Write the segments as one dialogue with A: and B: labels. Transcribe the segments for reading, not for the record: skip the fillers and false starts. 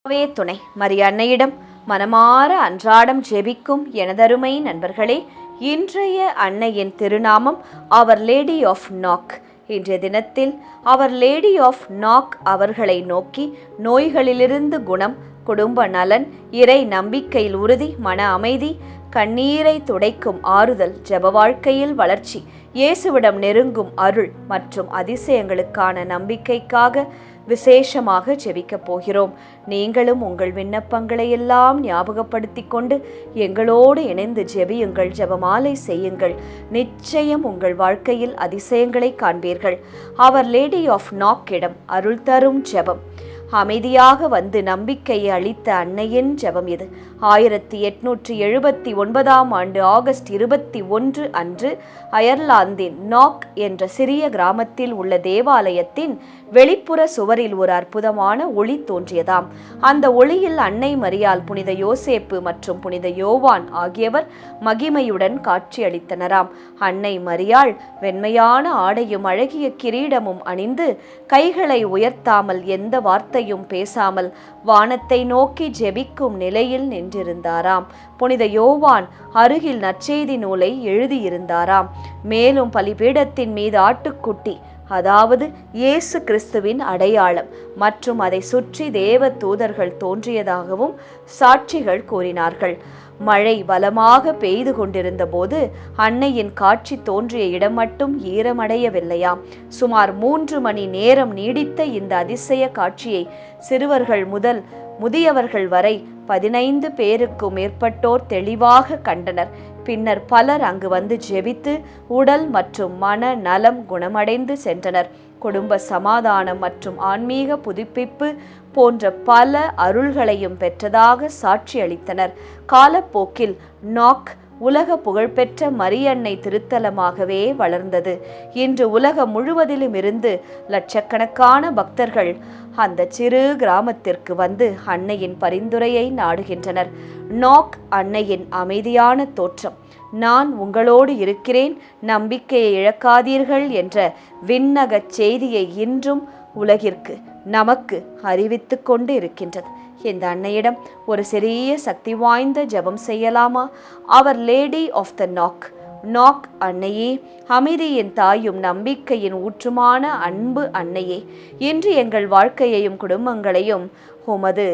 A: துணை மரிய அன்னையிடம் மனமாற அன்றாடம் ஜெபிக்கும் எனதருமை நண்பர்களே, இன்றைய அன்னையின் திருநாமம் அவர் லேடி ஆஃப் நாக். இன்றைய தினத்தில் அவர் லேடி ஆஃப் நாக் அவர்களை நோக்கி நோய்களிலிருந்து குணம், குடும்ப நலன், இறை நம்பிக்கையில் உறுதி, மன அமைதி, கண்ணீரை துடைக்கும் ஆறுதல், ஜெப வாழ்க்கையில் வளர்ச்சி, இயேசுவிடம் நெருங்கும் அருள் மற்றும் அதிசயங்களுக்கான நம்பிக்கைக்காக விசேஷமாக ஜெபிக்கப் போகிறோம். நீங்களும் உங்கள் விண்ணப்பங்களை எல்லாம் ஞாபகப்படுத்தி கொண்டு எங்களோடு இணைந்து ஜெபியுங்கள், ஜெபமாலை செய்யுங்கள். நிச்சயம் உங்கள் வாழ்க்கையில் அதிசயங்களை காண்பீர்கள். அவர் லேடி ஆஃப் நாக்கிடம் அருள் தரும் ஜெபம். அமைதியாக வந்து நம்பிக்கையை அளித்த அன்னையின் ஜெபம் இது. 1879 ஆகஸ்ட் 21 அன்று அயர்லாந்தின் நாக் என்ற சிறிய கிராமத்தில் உள்ள தேவாலயத்தின் வெளிப்புற சுவரில் ஒரு அற்புதமான ஒளி தோன்றியதாம். அந்த ஒளியில் அன்னை மரியாள், புனித யோசேப்பு மற்றும் புனித யோவான் ஆகியவர் மகிமையுடன் காட்சியளித்தனராம். அன்னை மரியாள் வெண்மையான ஆடையும் அழகிய கிரீடமும் அணிந்து கைகளை உயர்த்தாமல் எந்த வார்த்தையும் பேசாமல் வானத்தை நோக்கி ஜெபிக்கும் நிலையில் நின்றிருந்தாராம். புனித யோவான் அருகில் நற்செய்தி நூலை எழுதியிருந்தாராம். மேலும் பலிபீடத்தின் மீது ஆட்டுக்குட்டி, அதாவது இயேசு கிறிஸ்துவின் அடையாளம் மற்றும் அதை சுற்றி தேவ தூதர்கள் தோன்றியதாகவும் சாட்சிகள் கூறினார்கள். மழை பலமாக பெய்து கொண்டிருந்த போது அன்னையின் காட்சி தோன்றிய இடம் மட்டும் ஈரமடையவில்லையாம். சுமார் 3 மணி நேரம் நீடித்த இந்த அதிசய காட்சியை சிறுவர்கள் முதல் முதியவர்கள் வரை 15 பேருக்கும் மேற்பட்டோர் தெளிவாக கண்டனர். பின்னர் பலர் அங்கு வந்து ஜெபித்து உடல் மற்றும் மன நலம் குணமடைந்து சென்றனர். குடும்ப சமாதானம் மற்றும் ஆன்மீக புதுப்பிப்பு போன்ற பல அருள்களையும் பெற்றதாக சாட்சியளித்தனர். காலப்போக்கில் நாக் உலக புகழ்பெற்ற மரியன்னை திருத்தலமாகவே வளர்ந்தது. இன்று உலகம் முழுவதிலும் இருந்து லட்சக்கணக்கான பக்தர்கள் அந்த சிறு கிராமத்திற்கு வந்து அன்னையின் பரிந்துரையை நாடுகின்றனர். நாக் அன்னையின் அமைதியான தோற்றம், நான் உங்களோடு இருக்கிறேன், நம்பிக்கையை இழக்காதீர்கள் என்ற விண்ணக செய்தியை இன்றும் உலகிற்கு நமக்கு அறிவித்து கொண்டு இருக்கின்றது. இந்த அன்னையிடம் ஒரு சிறிய சக்தி வாய்ந்த ஜெபம் செய்யலாமா? Our Lady of the Knock. Knock அன்னையே, அமைதியின் தாயும் நம்பிக்கையின் ஊற்றுமான அன்பு அன்னையே, இன்று எங்கள் வாழ்க்கையையும் குடும்பங்களையும் உமது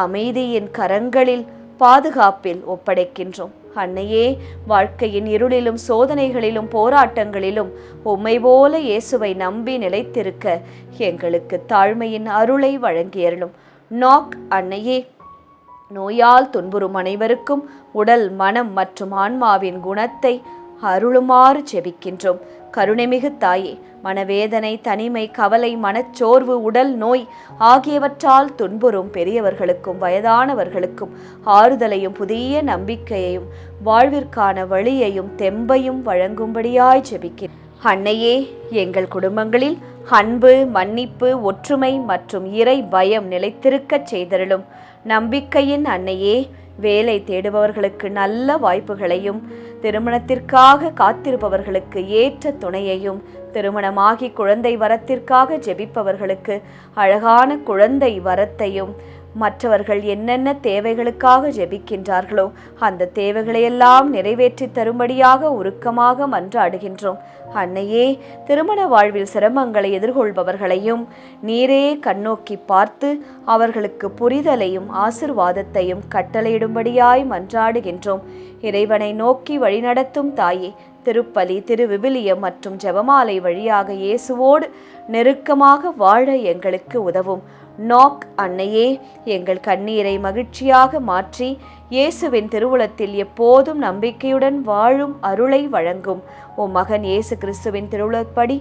A: அமைதியின் கரங்களில் பாதுகாப்பில் ஒப்படைக்கின்றோம். அன்னையே, வாழ்க்கையின் இருளிலும் சோதனைகளிலும் போராட்டங்களிலும் உம்மை போல இயேசுவை நம்பி நிலைத்திருக்க எங்களுக்கு தாழ்மையின் அருளை வழங்கியருளும். நாக் அன்னையே, நோயால் துன்புறும் அனைவருக்கும் உடல், மனம் மற்றும் ஆன்மாவின் குணத்தை அருளுமாறு ஜெபிக்கின்றோம். கருணைமிகு தாயே, மனவேதனை, தனிமை, கவலை, மனச்சோர்வு, உடல் நோய் ஆகியவற்றால் துன்புறும் பெரியவர்களுக்கும் வயதானவர்களுக்கும் ஆறுதலையும் புதிய நம்பிக்கையையும் வாழ்விற்கான வழியையும் தெம்பையும் வழங்கும்படியாய் ஜெபிக்கிறேன். அன்னையே, எங்கள் குடும்பங்களில் அன்பு, மன்னிப்பு, ஒற்றுமை மற்றும் இறை பயம் நிலைத்திருக்கச் செய்தருளும். நம்பிக்கையின் அன்னையே, வேலை தேடுபவர்களுக்கு நல்ல வாய்ப்புகளையும், திருமணத்திற்காக காத்திருப்பவர்களுக்கு ஏற்ற துணையையும், திருமணமாகி குழந்தை வரத்திற்காக ஜெபிப்பவர்களுக்கு அழகான குழந்தை வரத்தையும், மற்றவர்கள் என்னென்ன தேவைகளுக்காக ஜெபிக்கின்றார்களோ அந்த தேவைகளையெல்லாம் நிறைவேற்றி தரும்படியாக உருக்கமாக மன்றாடுகின்றோம். அன்னையே, திருமண வாழ்வில் சிரமங்களை எதிர்கொள்பவர்களையும் நீரே கண்ணோக்கி பார்த்து அவர்களுக்கு புரிதலையும் ஆசிர்வாதத்தையும் கட்டளையிடும்படியாய் மன்றாடுகின்றோம். இறைவனை நோக்கி வழிநடத்தும் தாயே, திருப்பலி, திருவிவிலியம் மற்றும் ஜெபமாலை வழியாக இயேசுவோடு நெருக்கமாக வாழ எங்களுக்கு உதவும். நாக் அன்னையே, எங்கள் கண்ணீரை மகிழ்ச்சியாக மாற்றி இயேசுவின் திருவுளத்தில் எப்போதும் நம்பிக்கையுடன் வாழும் அருளை வழங்கும். உம் மகன் இயேசு கிறிஸ்துவின் திருவுளப்படி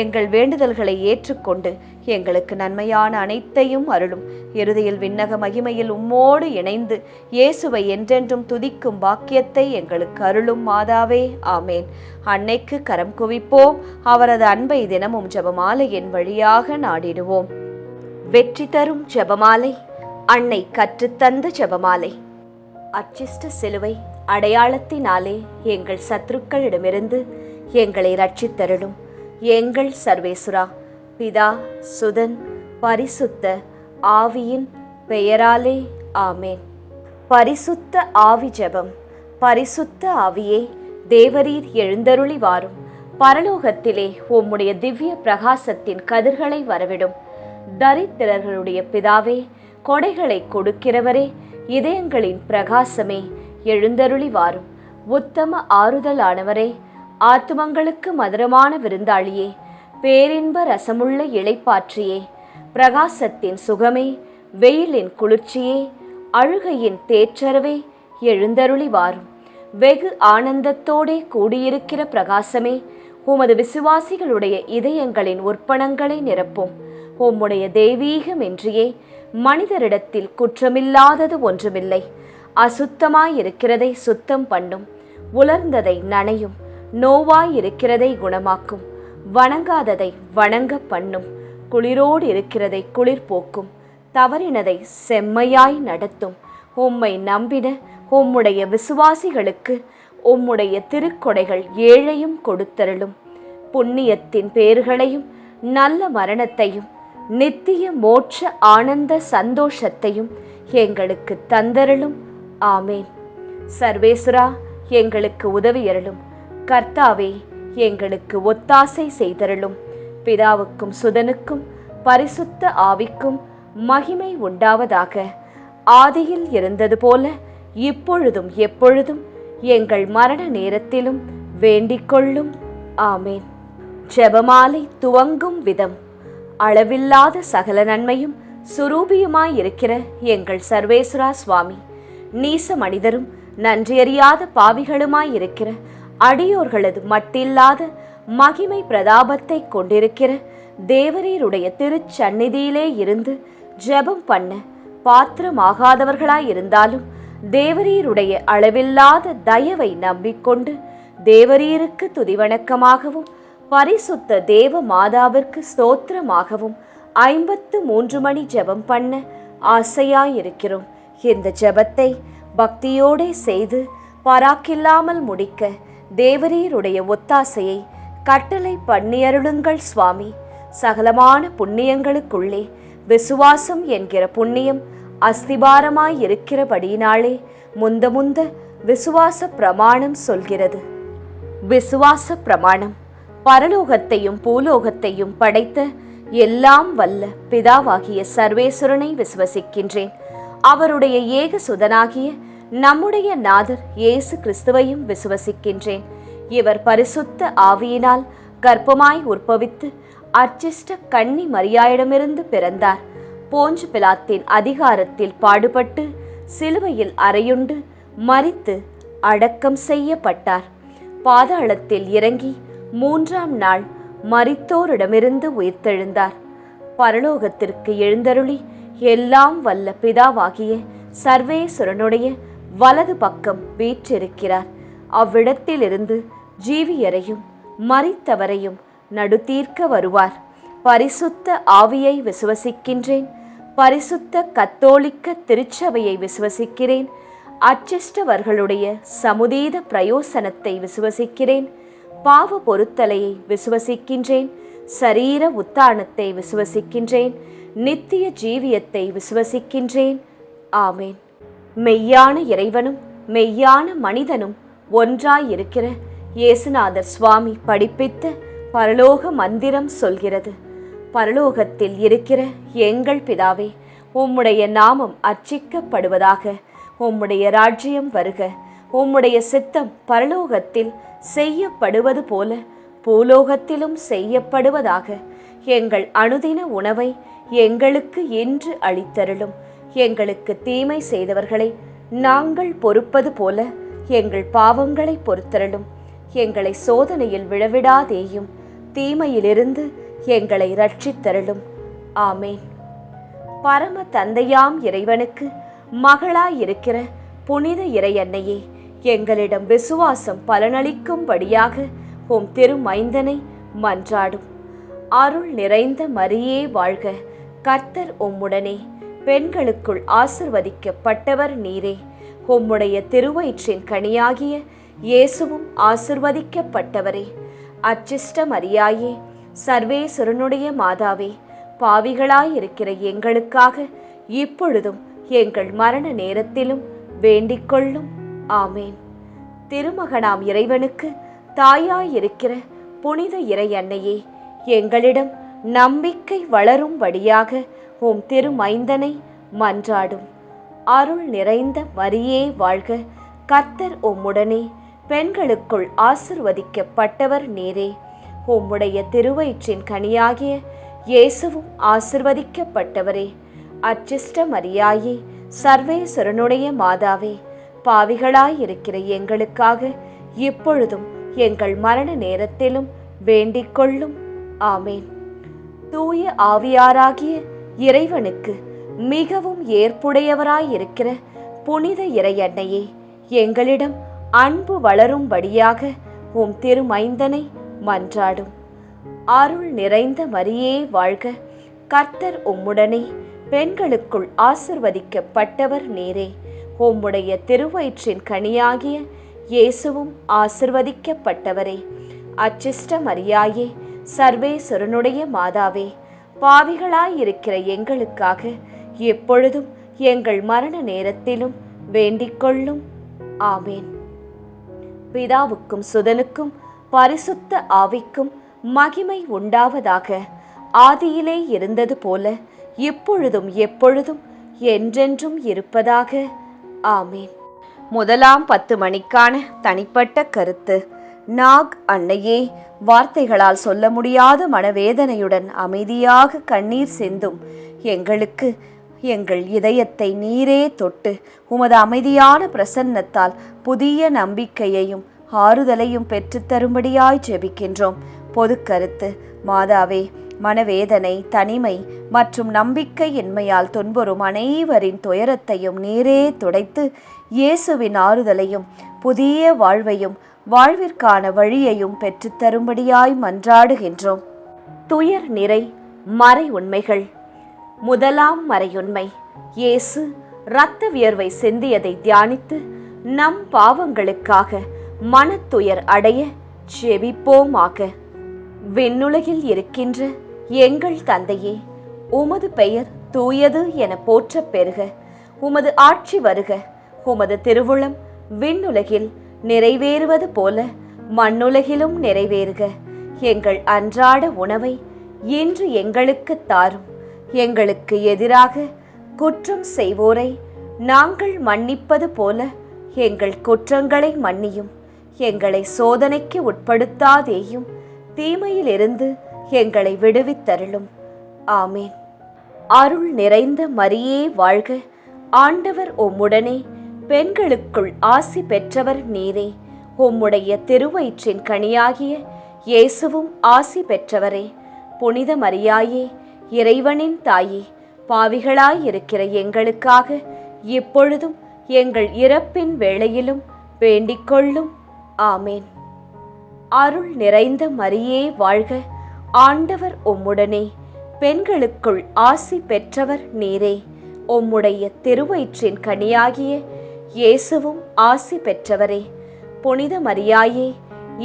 A: எங்கள் வேண்டுதல்களை ஏற்றுக்கொண்டு எங்களுக்கு நன்மையான அனைத்தையும் அருளும். இறுதியில் விண்ணக மகிமையில் உம்மோடு இணைந்து இயேசுவை என்றென்றும் துதிக்கும் பாக்கியத்தை எங்களுக்கு அருளும் மாதாவே, ஆமேன். அன்னைக்கு கரம் குவிப்போம். அவரது அன்பை தினமும் ஜெபமாலையின் வழியாக நாடிடுவோம். வெற்றி தரும் ஜெபமாலை, அன்னை கற்றுத்தந்த ஜெபமாலை. அச்சிஷ்ட சிலுவை அடையாளத்தினாலே எங்கள் சத்துருக்களிடமிருந்து எங்களை ரட்சித்தருளும். எங்கள் சர்வேசுரா, பிதா, சுதன், பரிசுத்த ஆவியின் பெயராலே ஆமேன். பரிசுத்த ஆவி ஜெபம். பரிசுத்த ஆவியே, தேவரீர் எழுந்தருளி வாரும். பரலோகத்திலே உம்முடைய திவ்ய பிரகாசத்தின் கதிர்களை வரவிடும். தரித்திரர்களுடைய பிதாவே, கொடைகளை கொடுக்கிறவரே, இதயங்களின் பிரகாசமே, எழுந்தருளி வாரும். உத்தம ஆறுதலானவரே, ஆத்துமங்களுக்கு மதுரமான விருந்தாளியே, பேரின்ப ரசமுள்ள இளைப்பாற்றியே, பிரகாசத்தின் சுகமே, வெயிலின் குளிர்ச்சியே, அழுகையின் தேற்றரவே, எழுந்தருளி வாரும். வெகு ஆனந்தத்தோடே கூடியிருக்கிற பிரகாசமே, உமது விசுவாசிகளுடைய இதயங்களின் உற்பணங்களை நிரப்பும். உம்முடைய தெய்வீகமின்றியே மனிதரிடத்தில் குற்றமில்லாதது ஒன்றுமில்லை. அசுத்தமாயிருக்கிறதை சுத்தம் பண்ணும், உலர்ந்ததை நனையும், நோவாயிருக்கிறதை குணமாக்கும், வணங்காததை வணங்க பண்ணும், குளிரோடு இருக்கிறதை குளிர் போக்கும், தவறினதை செம்மையாய் நடத்தும். உம்மை நம்பின உம்முடைய விசுவாசிகளுக்கு உம்முடைய திருக்கொடைகள் ஏழையும் கொடுத்தருளும். புண்ணியத்தின் பேர்களையும் நல்ல மரணத்தையும் நித்திய மோட்ச ஆனந்த சந்தோஷத்தையும் எங்களுக்கு தந்தருளும். ஆமேன். சர்வேசுரா, எங்களுக்கு உதவியருளும். கர்த்தாவே, எங்களுக்கு ஒத்தாசை செய்தருளும். பிதாவுக்கும் சுதனுக்கும் பரிசுத்த ஆவிக்கும் மகிமை உண்டாவதாக. ஆதியில் இருந்தது போல இப்பொழுதும் எப்பொழுதும் எங்கள் மரண நேரத்திலும் வேண்டிக்கொள்ளும். ஆமேன். ஜெபமாலை துவங்கும் விதம். அளவில்லாத சகல நன்மையும் சுரூபியுமாயிருக்கிற எங்கள் சர்வேஸ்வரா சுவாமி, நீச மனிதரும் நன்றியறியாத பாவிகளுமாயிருக்கிற அடியோர்களது மட்டில்லாத மகிமை பிரதாபத்தை கொண்டிருக்கிற தேவரீருடைய திருச்சந்நிதியிலே இருந்து ஜெபம் பண்ண பாத்திரமாகாதவர்களாயிருந்தாலும் தேவரீருடைய அளவில்லாத தயவை நம்பிக்கொண்டு தேவரீருக்கு துதிவணக்கமாகவும் பரிசுத்த தேவ மாதாவிற்கு ஸ்தோத்திரமாகவும் 53 மணி ஜெபம் பண்ண ஆசையாயிருக்கிறோம். இந்த ஜெபத்தை பக்தியோடே செய்து பராக்கில்லாமல் முடிக்க தேவரீருடைய ஒத்தாசையை கட்டளை பண்ணியருளுங்கள் சுவாமி. சகலமான புண்ணியங்களுக்குள்ளே விசுவாசம் என்கிற புண்ணியம் அஸ்திபாரமாயிருக்கிறபடியினாலே முந்த விசுவாச பிரமாணம் சொல்கிறது. விசுவாச பிரமாணம். பரலோகத்தையும் பூலோகத்தையும் படைத்த எல்லாம் வல்ல பிதாவாகிய சர்வேஸ்வரனை விசுவசிக்கின்றேன். அவருடைய ஏக சுதனாகிய நம்முடைய நாதர் இயேசு கிறிஸ்துவையும் விசுவசிக்கின்றேன். இவர் பரிசுத்த ஆவியினால் கர்ப்பமாய் உற்பவித்து அர்ச்சிஷ்ட கன்னி மரியாயிடமிருந்து பிறந்தார். போஞ்சு பிலாத்தின் அதிகாரத்தில் பாடுபட்டு சிலுவையில் அறையுண்டு மரித்து அடக்கம் செய்யப்பட்டார். பாதாளத்தில் இறங்கி 3ஆம் நாள் மரித்தோரிடமிருந்து உயிர்த்தெழுந்தார். பரலோகத்திற்கு எழுந்தருளி எல்லாம் வல்ல பிதாவாகிய சர்வேஸ்வரனுடைய வலது பக்கம் வீற்றிருக்கிறார். அவ்விடத்திலிருந்து ஜீவியரையும் மரித்தவரையும் நடுத்தீர்க்க வருவார். பரிசுத்த ஆவியை விசுவசிக்கின்றேன். பரிசுத்த கத்தோலிக்க திருச்சபையை விசுவசிக்கிறேன். அச்சிஷ்டவர்களுடைய சமுதீத பிரயோசனத்தை விசுவசிக்கிறேன். பாவ பொருத்தலையை விசுவசிக்கின்றேன். சரீர உத்தானத்தை விசுவசிக்கின்றேன். நித்திய ஜீவியத்தை விசுவசிக்கின்றேன். ஆமேன். மெய்யான இறைவனும் மெய்யான மனிதனும் ஒன்றாயிருக்கிற இயேசுநாதர் சுவாமி படிப்பித்த பரலோக மந்திரம் சொல்கிறது. பரலோகத்தில் இருக்கிற எங்கள் பிதாவே, உம்முடைய நாமம் அர்ச்சிக்கப்படுவதாக. உம்முடைய ராஜ்யம் வருக. உம்முடைய சித்தம் பரலோகத்தில் செய்யப்படுவது போல பூலோகத்திலும் செய்யப்படுவதாக. எங்கள் அனுதின உணவை எங்களுக்கு இன்று அளித்தருளும். எங்களுக்கு தீமை செய்தவர்களை நாங்கள் பொறுப்பது போல எங்கள் பாவங்களை பொறுத்தருளும். எங்களை சோதனையில் விழவிடாதேயும், தீமையிலிருந்து எங்களை இரட்சித்தருளும். ஆமேன். பரம தந்தையாம் இறைவனுக்கு மகளாயிருக்கிற புனித இறையன்னையே, எங்களிடம் விசுவாசம் பலனளிக்கும்படியாக உம் திருமைந்தனை மன்றாடும். அருள் நிறைந்த மரியே வாழ்க. கர்த்தர் உம்முடனே. பெண்களுக்குள் ஆசிர்வதிக்கப்பட்டவர் நீரே. உம்முடைய திருவயிற்றின் கனியாகிய இயேசுவும் ஆசிர்வதிக்கப்பட்டவரே. அச்சிஷ்ட மரியாயே, சர்வேஸ்வரனுடைய மாதாவே, பாவிகளாயிருக்கிற எங்களுக்காக இப்பொழுதும் எங்கள் மரண நேரத்திலும் வேண்டிக் கொள்ளும். ஆமேன். திருமகனாம் இறைவனுக்கு தாயாயிருக்கிற புனித இறை அன்னையே, எங்களிடம் நம்பிக்கை வளரும்படியாக உம் திருமைந்தனை மன்றாடும். அருள் நிறைந்த மரியே வாழ்க, கர்த்தர் உம்முடனே, பெண்களுக்குள் ஆசிர்வதிக்கப்பட்டவர் நீரே. உம்முடைய திருவயிற்றின் கனியாகிய இயேசுவும் ஆசிர்வதிக்கப்பட்டவரே. அச்சிஷ்ட மரியாயே, சர்வேஸ்வரனுடைய மாதாவே, பாவிகளாயிருக்கிற எங்களுக்காக இப்பொழுதும் எங்கள் மரண நேரத்திலும் வேண்டிக் கொள்ளும். ஆமேன். தூய ஆவியாராகிய இறைவனுக்கு மிகவும் ஏற்புடையவராயிருக்கிற புனித இறை அன்னையே, எங்களிடம் அன்பு வளரும்படியாக உம் திருமைந்தனை மன்றாடும். அருள் நிறைந்த மரியே வாழ்க, கர்த்தர் உம்முடனே, பெண்களுக்குள் ஆசிர்வதிக்கப்பட்டவர் நீரே. உம்முடைய திருவயிற்றின் கனியாகிய இயேசுவும் ஆசிர்வதிக்கப்பட்டவரே. அச்சிஷ்ட மரியாயே, சர்வேஸ்வரனுடைய மாதாவே, பாவிகளாயிருக்கிற எங்களுக்காக எப்பொழுதும் எங்கள் மரண நேரத்திலும் வேண்டிக் கொள்ளும். ஆமேன். பிதாவுக்கும் சுதனுக்கும் பரிசுத்த ஆவிக்கும் மகிமை உண்டாவதாக. ஆதியிலே இருந்தது போல இப்பொழுதும் எப்பொழுதும் என்றென்றும் இருப்பதாக. ஆமேன். முதலாம் 10 மணிக்கான தனிப்பட்ட கருத்து. நாக் அன்னையே, வார்த்தைகளால் சொல்ல முடியாத மனவேதனையுடன் அமைதியாக கண்ணீர் சிந்தும் எங்களுக்கு எங்கள் இதயத்தை நீரே தொட்டு உமது அமைதியான பிரசன்னத்தால் புதிய நம்பிக்கையையும் ஆறுதலையும் பெற்றுத்தரும்படியாய் ஜெபிக்கின்றோம். பொது கருத்து. மாதாவே, மனவேதனை, தனிமை மற்றும் நம்பிக்கையின்மையால் துன்புறும் அனைவரின் துயரத்தையும் நீரே துடைத்து இயேசுவின் ஆறுதலையும் புதிய வாழ்வையும் வாழ்விற்கான வழியையும் பெற்றுத்தரும்படியாய் மன்றாடுகின்றோம். துயர் நிறை மறை உண்மைகள். முதலாம் மறையுண்மை, இயேசு இரத்த வியர்வை சிந்தியதை தியானித்து நம் பாவங்களுக்காக மனத்துயர் அடைய ஜெபிப்போமாக. விண்ணுலகில் இருக்கின்ற எங்கள் தந்தையே, உமது பெயர் தூயது என போற்றப் பெறுக. உமது ஆட்சி வருக. உமது திருவுளம் விண்ணுலகில் நிறைவேறுவது போல மண்ணுலகிலும் நிறைவேறுக. எங்கள் அன்றாட உணவை இன்று எங்களுக்கு தாரும். எங்களுக்கு எதிராக குற்றம் செய்வோரை நாங்கள் மன்னிப்பது போல எங்கள் குற்றங்களை மன்னியும். எங்களை சோதனைக்கு உட்படுத்தாதேயும், தீமையிலிருந்து எங்களை விடுவித்தருளும். ஆமேன். அருள் நிறைந்த மரியே வாழ்க, ஆண்டவர் உம்முடனே, பெண்களுக்குள் ஆசி பெற்றவர் நீரே. உம்முடைய திருவயிற்றின் கனியாகிய இயேசுவும் ஆசி பெற்றவரே. புனித மரியாயே, இறைவனின் தாயே, பாவிகளாயிருக்கிற எங்களுக்காக இப்பொழுதும் எங்கள் இறப்பின் வேளையிலும் வேண்டிக் கொள்ளும். ஆமேன். அருள் நிறைந்த மரியே வாழ்க, ஆண்டவர் உம்முடனே, பெண்களுக்குள் ஆசி பெற்றவர் நீரே. உம்முடைய திருவயிற்றின் கனியாகிய இயேசுவும் ஆசி பெற்றவரே. புனித மரியாயே,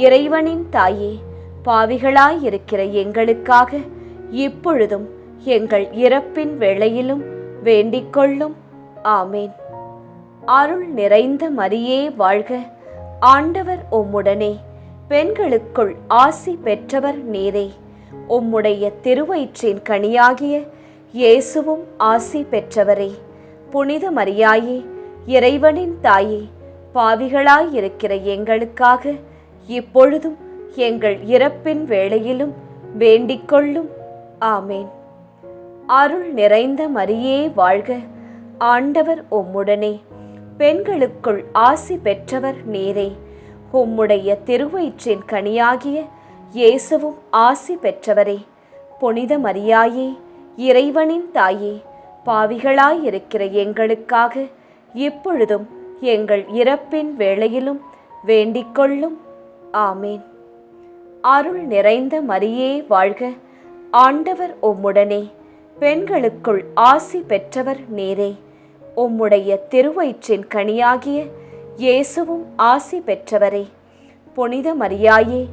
A: இறைவனின் தாயே, பாவிகளாயிருக்கிற எங்களுக்காக இப்பொழுதும் எங்கள் இறப்பின் வேளையிலும் வேண்டிக் கொள்ளும். ஆமேன். அருள் நிறைந்த மரியே வாழ்க, ஆண்டவர் உம்முடனே, பெண்களுக்குள் ஆசி பெற்றவர் நீரே. உம்முடைய திருவயிற்றின் கனியாகிய இயேசுவும் ஆசி பெற்றவரே. புனித மரியாயே, இறைவனின் தாயே, பாவிகளாயிருக்கிற எங்களுக்காக இப்பொழுதும் எங்கள் இறப்பின் வேளையிலும் வேண்டிக் கொள்ளும். ஆமேன். அருள் நிறைந்த மரியே வாழ்க, ஆண்டவர் உம்முடனே, பெண்களுக்குள் ஆசி பெற்றவர் நீரே. உம்முடைய திருவயிற்றின் கனியாகிய இயேசுவும் ஆசி பெற்றவரே. புனித மரியாயே, இறைவனின் தாயே, பாவிகளாயிருக்கிற எங்களுக்காக இப்பொழுதும் எங்கள் இறப்பின் வேளையிலும் வேண்டிக் கொள்ளும். ஆமேன். அருள் நிறைந்த மரியே வாழ்க, ஆண்டவர் உம்முடனே, பெண்களுக்குள் ஆசி பெற்றவர் நீரே. உம்முடைய திருவயிற்றின் கனியாகிய இயேசுவும் ஆசி பெற்றவரே. புனித மரியாயே,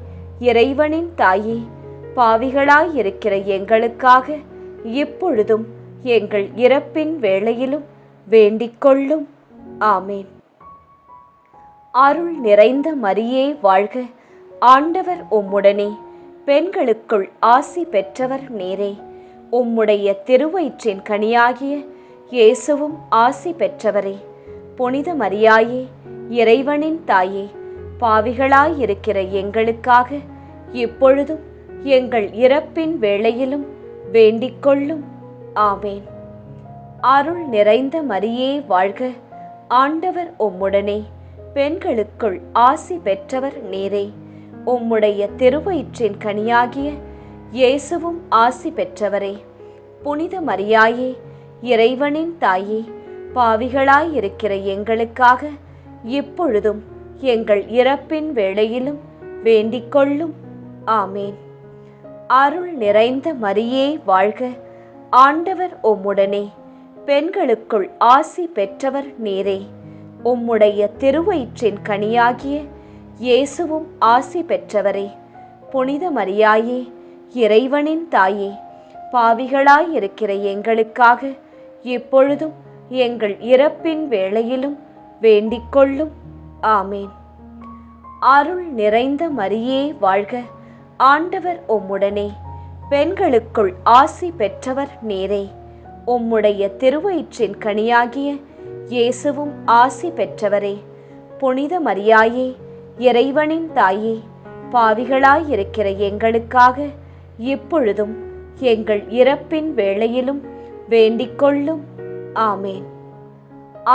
A: இறைவனின் தாயே, பாவிகளாயிருக்கிற எங்களுக்காக இப்பொழுதும் எங்கள் இறப்பின் வேளையிலும் வேண்டிக்கொள்ளும். ஆமேன். அருள் நிறைந்த மரியே வாழ்க, ஆண்டவர் உம்முடனே, பெண்களுக்குள் ஆசி பெற்றவர் நீரே. உம்முடைய திருவயிற்றின் கனியாகிய இயேசுவும் ஆசி பெற்றவரே. புனித மரியாயே, இறைவனின் தாயே, பாவிகளாயிருக்கிற எங்களுக்காக இப்பொழுதும் எங்கள் இறப்பின் வேளையிலும் வேண்டிக்கொள்ளும். ஆமேன். அருள் நிறைந்த மரியே வாழ்க, ஆண்டவர் உம்முடனே, பெண்களுக்குள் ஆசி பெற்றவர் நீரே. உம்முடைய திருவயிற்றின் கனியாகிய இயேசுவும் ஆசி பெற்றவரே. புனித மரியாயே, இறைவனின் தாயே, பாவிகளாயிருக்கிற எங்களுக்காக இப்பொழுதும் எங்கள் இறப்பின் வேளையிலும் வேண்டிக்கொள்ளும். ஆமேன். அருள் நிறைந்த மரியே வாழ்க, ஆண்டவர் உம்முடனே, பெண்களுக்குள் ஆசி பெற்றவர் நீரே. உம்முடைய திருவயிற்றின் கனியாகிய இயேசுவும் ஆசி பெற்றவரே. புனித மரியாயே, இறைவனின் தாயே, பாவிகளாயிருக்கிற எங்களுக்காக இப்பொழுதும் எங்கள் இறப்பின் வேளையிலும் வேண்டிக்கொள்ளும். ஆமேன். அருள் நிறைந்த மரியே வாழ்க, ஆண்டவர் உம்முடனே, பெண்களுக்குள் ஆசி பெற்றவர் நீரே. உம்முடைய திருவயிற்றின் கனியாகிய இயேசுவும் ஆசி பெற்றவரே. புனித மரியாயே, இறைவனின் தாயே, பாவிகளாயிருக்கிற எங்களுக்காக இப்பொழுதும் எங்கள் இறப்பின் வேளையிலும் வேண்டிக்கொள்ளும். ஆமேன்.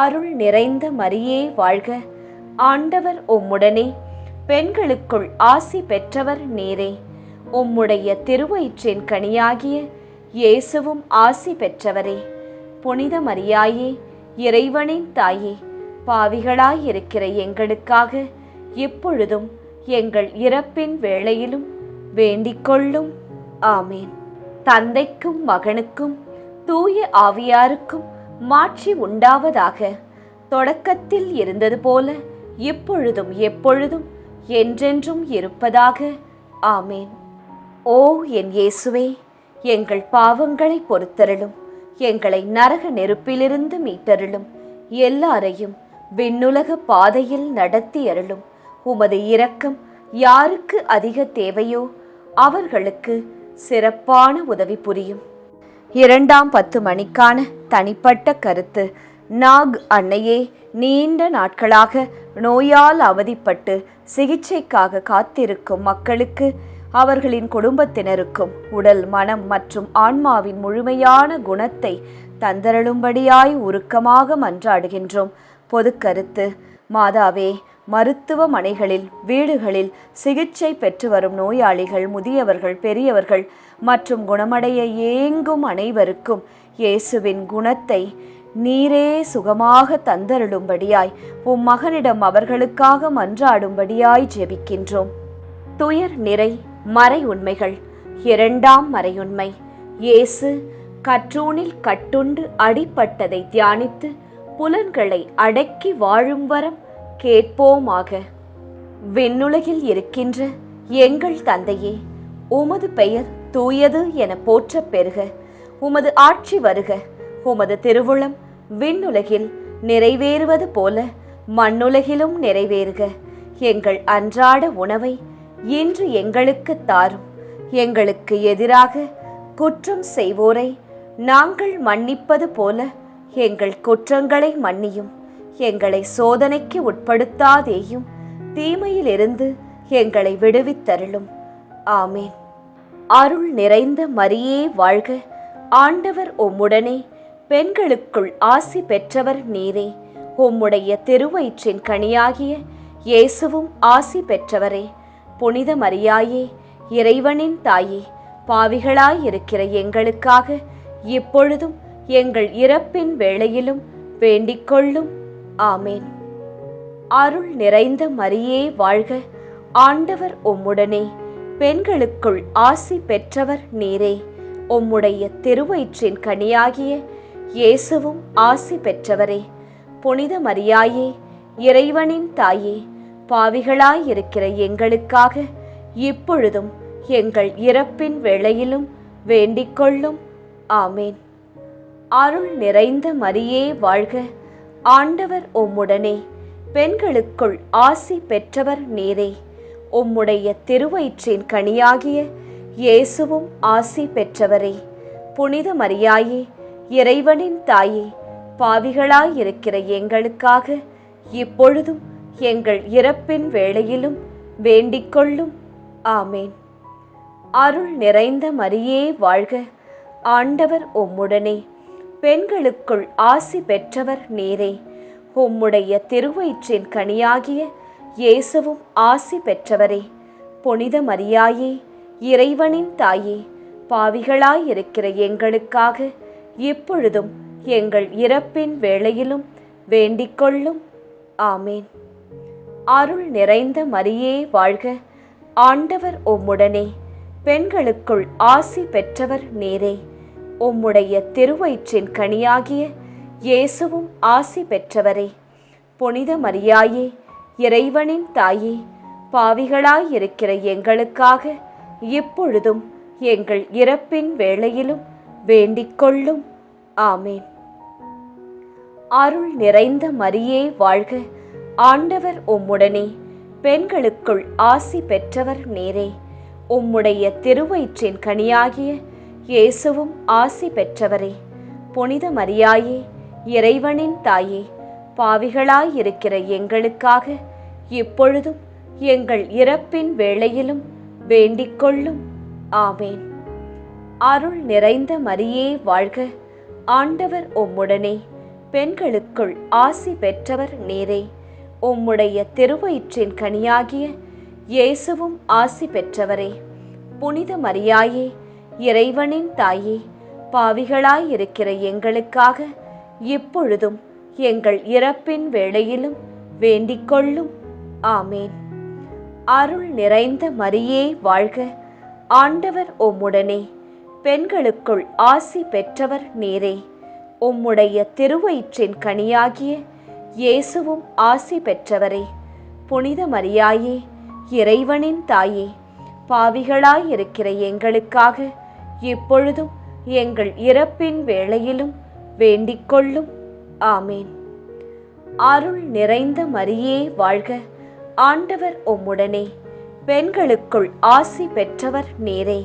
A: அருள் நிறைந்த மரியே வாழ்க, ஆண்டவர் உம்முடனே, பெண்களுக்குள் ஆசி பெற்றவர் நீரே. உம்முடைய திருவயிற்றின் கனியாகிய இயேசுவும் ஆசி பெற்றவரே. புனித மரியாயே, இறைவனின் தாயே, பாவிகளாயிருக்கிற எங்களுக்காக இப்பொழுதும் எங்கள் இறப்பின் வேளையிலும் வேண்டிக்கொள்ளும். ஆமேன். தந்தைக்கும் மகனுக்கும் தூய ஆவியாருக்கும் மாட்சி உண்டாவதாக. தொடக்கத்தில் இருந்தது போல இப்பொழுதும் எப்பொழுதும் என்றென்றும் இருப்பதாக. ஆமேன். ஓ என் இயேசுவே, எங்கள் பாவங்களை பொறுத்தருளும், எங்களை நரக நெருப்பிலிருந்து மீட்டருளும், எல்லாரையும் விண்ணுலக பாதையில் நடத்தி அருளும். உமது இரக்கம் யாருக்கு அதிக தேவையோ அவர்களுக்கு சிறப்பான உதவி புரியும். 2ஆம் 10 மணிக்கான தனிப்பட்ட கருத்து. நாக் அன்னையே, நீண்ட நாட்களாக நோயால் அவதிப்பட்டு சிகிச்சைக்காக காத்திருக்கும் மக்களுக்கு, அவர்களின் குடும்பத்தினருக்கும் உடல், மனம் மற்றும் ஆன்மாவின் முழுமையான குணத்தை தந்தருளும்படியாய் உருக்கமாக மன்றாடுகின்றோம். பொது கருத்து. மாதாவே, மருத்துவமனைகளில், வீடுகளில் சிகிச்சை பெற்று வரும் நோயாளிகள், முதியவர்கள், பெரியவர்கள் மற்றும் குணமடைய ஏங்கும் அனைவருக்கும் இயேசுவின் குணத்தை நீரே சுகமாக தந்தருளும்படியாய் உம் மகனிடம் அவர்களுக்காக மன்றாடும்படியாய் ஜெபிக்கின்றோம். துயர் நிறை மறை உண்மைகள். 2ஆம் மறையுண்மை. இயேசு கற்றூனில் கட்டுண்டு அடிபட்டதை தியானித்து புலன்களை அடக்கி வாழும் வரம் கேட்போமாக. விண்ணுலகில் இருக்கின்ற எங்கள் தந்தையே, உமது பெயர் தூயது என போற்றப் பெறுக. உமது ஆட்சி வருக. உமது திருவுளம் விண்ணுலகில் நிறைவேறுவது போல மண்ணுலகிலும் நிறைவேறுக. எங்கள் அன்றாட உணவை இன்று எங்களுக்கு தாரும். எங்களுக்கு எதிராக குற்றம் செய்வோரை நாங்கள் மன்னிப்பது போல எங்கள் குற்றங்களை மன்னியும். எங்களை சோதனைக்கு உட்படுத்தாதேயும், தீமையிலிருந்து எங்களை விடுவித்தருளும். ஆமேன். அருள் நிறைந்த மரியே வாழ்க, ஆண்டவர் உம்முடனே, பெண்களுக்குள் ஆசி பெற்றவர் நீரே. உம்முடைய திருவயிற்றின் கனியாகிய இயேசுவும் ஆசி பெற்றவரே. புனித மரியாயே, இறைவனின் தாயே, பாவிகளாயிருக்கிற எங்களுக்காக இப்பொழுதும் எங்கள் இறப்பின் வேளையிலும் வேண்டிக்கொள்ளும். ஆமேன். அருள் நிறைந்த மரியே வாழ்க, ஆண்டவர் உம்முடனே, பெண்களுக்குள் ஆசி பெற்றவர் நீரே. உம்முடைய திருவயிற்றின் கனியாகிய இயேசுவும் ஆசி பெற்றவரே. புனித மரியாயே, இறைவனின் தாயே, பாவிகளாயிருக்கிற எங்களுக்காக இப்பொழுதும் எங்கள் இறப்பின் வேளையிலும் வேண்டிக்கொள்ளும். ஆமேன். அருள் நிறைந்த மரியே வாழ்க, ஆண்டவர் உம்முடனே, பெண்களுக்குள் ஆசி பெற்றவர் நீரே. உம்முடைய திருவயிற்றின் கனியாகிய இயேசுவும் ஆசி பெற்றவரே. புனித மரியாயே, இறைவனின் தாயே, பாவிகளாயிருக்கிற எங்களுக்காக இப்பொழுதும் எங்கள் இறப்பின் வேளையிலும் வேண்டிக்கொள்ளும். ஆமேன். அருள் நிறைந்த மரியே வாழ்க, ஆண்டவர் உம்முடனே, பெண்களுக்குள் ஆசி பெற்றவர் நீரே. உம்முடைய திருவயிற்றின் கனியாகிய இயேசுவும் ஆசி பெற்றவரே. புனித மரியாயே, இறைவனின் தாயே, பாவிகளாயிருக்கிற எங்களுக்காக இப்பொழுதும் எங்கள் இறப்பின் வேளையிலும் வேண்டிக்கொள்ளும். ஆமேன். அருள் நிறைந்த மரியே வாழ்க, ஆண்டவர் உம்முடனே, பெண்களுக்குள் ஆசி பெற்றவர் நீரே. உம்முடைய திருவயிற்றின் கனியாகிய இயேசுவும் ஆசி பெற்றவரே. புனித மரியாயே, இறைவனின் தாயே, பாவிகளாயிருக்கிற எங்களுக்காக இப்பொழுதும் எங்கள் இறப்பின் வேளையிலும் வேண்டிக்கொள்ளும். ஆமேன். அருள் நிறைந்த மரியே வாழ்க, ஆண்டவர் உம்முடனே, பெண்களுக்குள் ஆசி பெற்றவர் நீரே. உம்முடைய திருவயிற்றின் கனியாகிய இயேசுவும் ஆசி பெற்றவரே. புனித மரியாயே, இறைவனின் தாயே, பாவிகளாயிருக்கிற எங்களுக்காக இப்பொழுதும் எங்கள் இறப்பின் வேளையிலும் வேண்டிக்கொள்ளும். ஆமேன். அருள் நிறைந்த மரியே வாழ்க, ஆண்டவர் உம்முடனே, பெண்களுக்குள் ஆசி பெற்றவர் நீரே. உம்முடைய திருவயிற்றின் கனியாகிய இயேசுவும் ஆசி பெற்றவரே. புனித மரியாயே, இறைவனின் தாயே, பாவிகளாயிருக்கிற எங்களுக்காக இப்பொழுதும் எங்கள் இறப்பின் வேளையிலும் வேண்டிக்கொள்ளும். ஆமேன். அருள் நிறைந்த மரியே வாழ்க, ஆண்டவர் உம்முடனே, பெண்களுக்குள் ஆசி பெற்றவர் நீரே. உம்முடைய திருவயிற்றின் கனியாகிய இயேசுவும் ஆசி பெற்றவரே. புனித மரியாயே, இறைவனின் தாயே, பாவிகளாயிருக்கிற எங்களுக்காக இப்பொழுதும் எங்கள் இறப்பின் வேளையிலும் வேண்டிக்கொள்ளும். ஆமேன். அருள் நிறைந்த மரியே வாழ்க, ஆண்டவர் உம்முடனே, பெண்களுக்குள் ஆசி பெற்றவர் நீரே.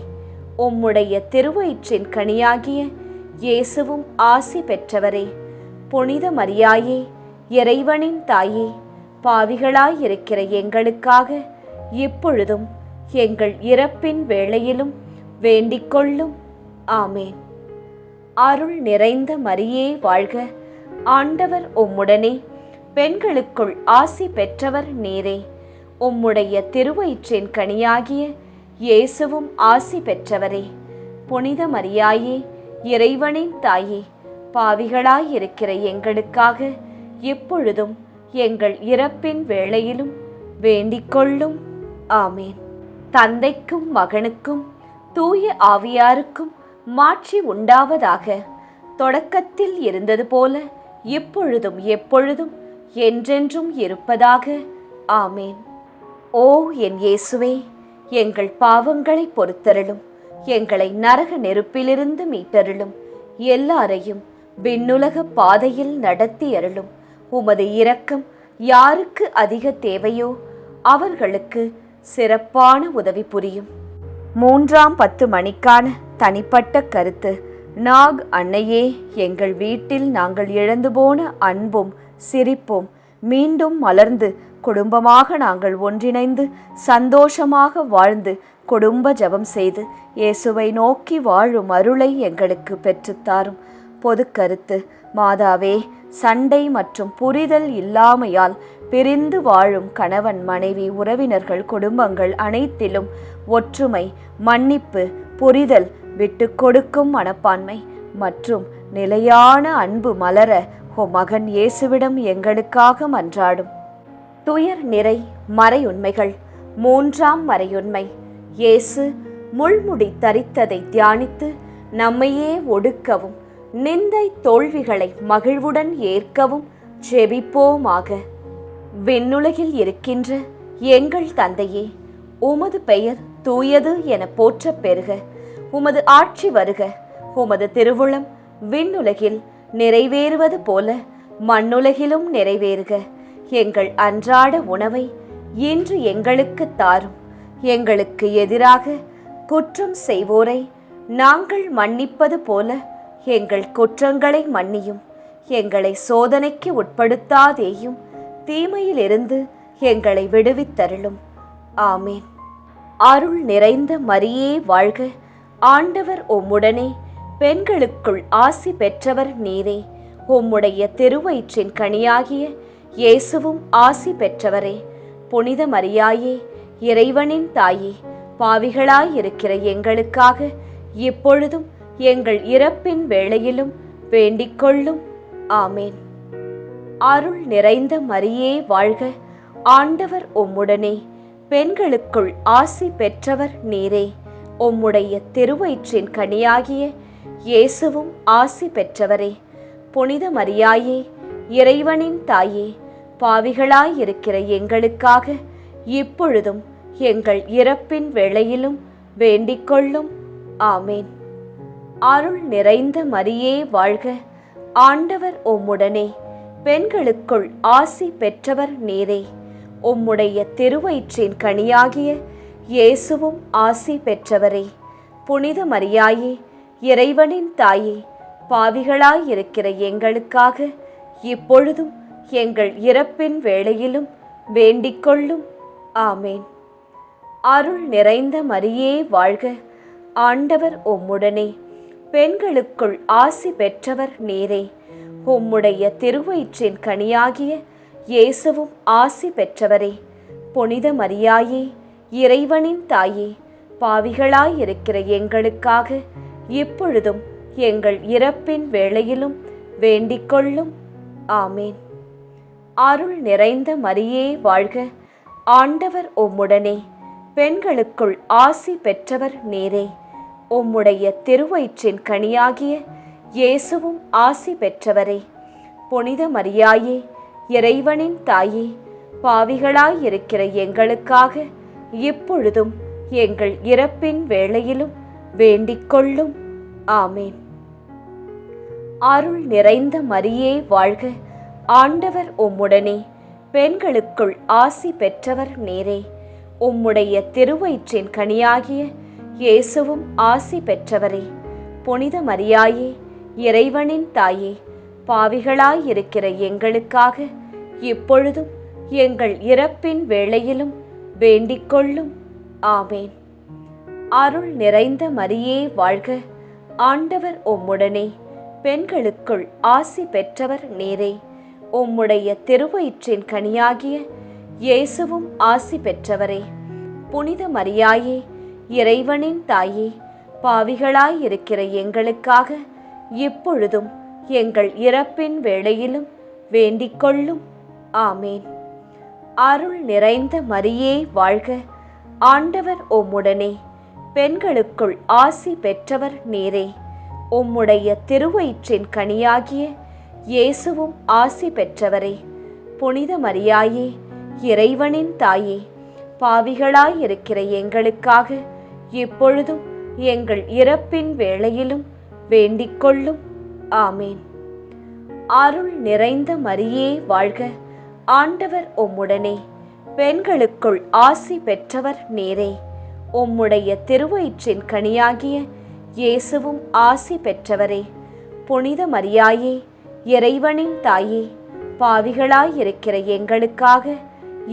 A: உம்முடைய திருவயிற்றின் கனியாகிய இயேசுவும் ஆசி பெற்றவரே. புனித மரியாயே, இறைவனின் தாயே, பாவிகளாயிருக்கிற எங்களுக்காக இப்பொழுதும் எங்கள் இறப்பின் வேளையிலும் வேண்டிக்கொள்ளும். ஆமேன். அருள் நிறைந்த மரியே வாழ்க, ஆண்டவர் உம்முடனே, பெண்களுக்குள் ஆசி பெற்றவர் நீரே. உம்முடைய திருவயிற்றின் கனியாகிய இயேசுவும் ஆசி பெற்றவரே. புனித மரியாயே, இறைவனின் தாயே, பாவிகளாயிருக்கிற எங்களுக்காக இப்பொழுதும் எங்கள் இறப்பின் வேளையிலும் வேண்டிக்கொள்ளும். ஆமேன். தந்தைக்கும் மகனுக்கும் தூய ஆவியாருக்கும் மாட்சி உண்டாவதாக. தொடக்கத்தில் இருந்தது போல இப்பொழுதும் எப்பொழுதும் என்றென்றும் இருப்பதாக. ஆமேன். ஓ என் இயேசுவே, எங்கள் பாவங்களை பொறுத்தருளும், எங்களை நரக நெருப்பிலிருந்து மீட்டருளும், எல்லாரையும் விண்ணுலக பாதையில் நடத்தி அருளும். உமது இரக்கம் யாருக்கு அதிக தேவையோ அவர்களுக்கு சிறப்பான உதவி புரியும். 3ஆம் 10 மணிக்கான தனிப்பட்ட கருத்து. நாக் அன்னையே, எங்கள் வீட்டில் நாங்கள் இழந்து போன அன்பும் சிரிப்பும் மீண்டும் மலர்ந்து குடும்பமாக நாங்கள் ஒன்றிணைந்து சந்தோஷமாக வாழ்ந்து குடும்ப ஜெபம் செய்து இயேசுவை நோக்கி வாழும் அருளை எங்களுக்கு பெற்றுத்தாரும். பொது கருத்து. மாதாவே, சண்டை மற்றும் புரிதல் இல்லாமையால் பிரிந்து வாழும் கணவன் மனைவி உறவினர்கள் குடும்பங்கள் அனைத்திலும் ஒற்றுமை, மன்னிப்பு, புரிதல், விட்டு கொடுக்கும் மனப்பான்மை மற்றும் நிலையான அன்பு மலர மகன் இயேசுவிடம் எங்களுக்காக மன்றாடும். துயர் நிறை மறையுண்மைகள். 3ஆம் மறையுண்மை. இயேசு முள்முடி தரித்ததை தியானித்து நம்மையே ஒடுக்கவும் நிந்தை தோல்விகளை மகிழ்வுடன் ஏற்கவும் ஜெபிப்போமாக. விண்ணுலகில் இருக்கின்ற எங்கள் தந்தையே, உமது பெயர் தூயது என போற்றப் பெறுக. உமது ஆட்சி வருக. உமது திருவுளம் விண்ணுலகில் நிறைவேறுவது போல மண்ணுலகிலும் நிறைவேறுக. எங்கள் அன்றாட உணவை இன்று எங்களுக்கு தாரும். எங்களுக்கு எதிராக குற்றம் செய்வோரை நாங்கள் மன்னிப்பது போல எங்கள் குற்றங்களை மன்னியும். எங்களை சோதனைக்கு உட்படுத்தாதேயும், தீமையிலிருந்து எங்களை விடுவித்தருளும். ஆமேன். அருள் நிறைந்த மரியே வாழ்க. ஆண்டவர் உம்முடனே, பெண்களுக்குள் ஆசி பெற்றவர் நீரே. உம்முடைய திருவயிற்றின் கனியாகிய இயேசுவும் ஆசி பெற்றவரே. புனித மரியாயே, இறைவனின் தாயே, பாவிகளாயிருக்கிற எங்களுக்காக இப்பொழுதும் எங்கள் இறப்பின் வேளையிலும் வேண்டிக்கொள்ளும். ஆமேன். அருள் நிறைந்த மரியே வாழ்க. ஆண்டவர் உம்முடனே, பெண்களுக்குள் ஆசி பெற்றவர் நீரே. உம்முடைய திருவயிற்றின் கனியாகிய இயேசுவும் ஆசி பெற்றவரே. புனித மரியாயே, இறைவனின் தாயே, பாவிகளாயிருக்கிற எங்களுக்காக இப்பொழுதும் எங்கள் இறப்பின் வேளையிலும் வேண்டிக்கொள்ளும். ஆமேன். அருள் நிறைந்த மரியே வாழ்க. ஆண்டவர் உம்முடனே, பெண்களுக்குள் ஆசி பெற்றவர் நீரே. உம்முடைய திருவயிற்றின் கனியாகிய இயேசுவும் ஆசி பெற்றவரே. புனித மரியாயே, இறைவனின் தாயே, பாவிகளாயிருக்கிற எங்களுக்காக இப்பொழுதும் எங்கள் இறப்பின் வேளையிலும் வேண்டிக்கொள்ளும். ஆமேன். அருள் நிறைந்த மரியே வாழ்க. ஆண்டவர் உம்முடனே, பெண்களுக்குள் ஆசி பெற்றவர் நீரே. உம்முடைய திருவயிற்றின் கனியாகிய இயேசுவும் ஆசி பெற்றவரே. புனித மரியாயே, இறைவனின் தாயே, பாவிகளாயிருக்கிற எங்களுக்காக இப்பொழுதும் எங்கள் இறப்பின் வேளையிலும் வேண்டிக்கொள்ளும். ஆமேன். அருள் நிறைந்த மரியே வாழ்க. ஆண்டவர் உம்முடனே, பெண்களுக்குள் ஆசி பெற்றவர் நீரே. உம்முடைய திருவயிற்றின் கனியாகிய இயேசுவும் ஆசி பெற்றவரே. புனித மரியாயே, இறைவனின் தாயே, பாவிகளாயிருக்கிற எங்களுக்காக இப்பொழுதும் எங்கள் இறப்பின் வேளையிலும் வேண்டிக்கொள்ளும். ஆமேன். அருள் நிறைந்த மரியே வாழ்க. ஆண்டவர் உம்முடனே, பெண்களுக்குள் ஆசி பெற்றவர் நீரே. உம்முடைய திருவயிற்றின் கனியாகிய இயேசுவும் ஆசி பெற்றவரே. புனித மரியாயே, இறைவனின் தாயே, பாவிகளாயிருக்கிற எங்களுக்காக இப்பொழுதும் எங்கள் இறப்பின் வேளையிலும் வேண்டிக்கொள்ளும். ஆமேன். அருள் நிறைந்த மரியே வாழ்க. ஆண்டவர் உம்முடனே, பெண்களுக்குள் ஆசி பெற்றவர் நீரே. உம்முடைய திருவயிற்றின் கனியாகிய இயேசுவும் ஆசி பெற்றவரே. புனித மரியாயே, இறைவனின் தாயே, பாவிகளாயிருக்கிற எங்களுக்காக இப்பொழுதும் எங்கள் இறப்பின் வேளையிலும் வேண்டிக்கொள்ளும். ஆமேன். அருள் நிறைந்த மரியே வாழ்க. ஆண்டவர் உம்முடனே, பெண்களுக்குள் ஆசி பெற்றவர் நீரே. உம்முடைய திருவயிற்றின் கனியாகிய இயேசுவும் ஆசி பெற்றவரே. புனித மரியாயே, இறைவனின் தாயே, பாவிகளாயிருக்கிற எங்களுக்காக இப்பொழுதும் எங்கள் இறப்பின் வேளையிலும் வேண்டிக்கொள்ளும். ஆமேன். அருள் நிறைந்த மரியே வாழ்க. ஆண்டவர் உம்முடனே, பெண்களுக்குள் ஆசி பெற்றவர் நீரே. உம்முடைய திருவயிற்றின் கனியாகிய இயேசுவும் ஆசி பெற்றவரே. புனித மரியாயே, இறைவனின் தாயே, பாவிகளாயிருக்கிற எங்களுக்காக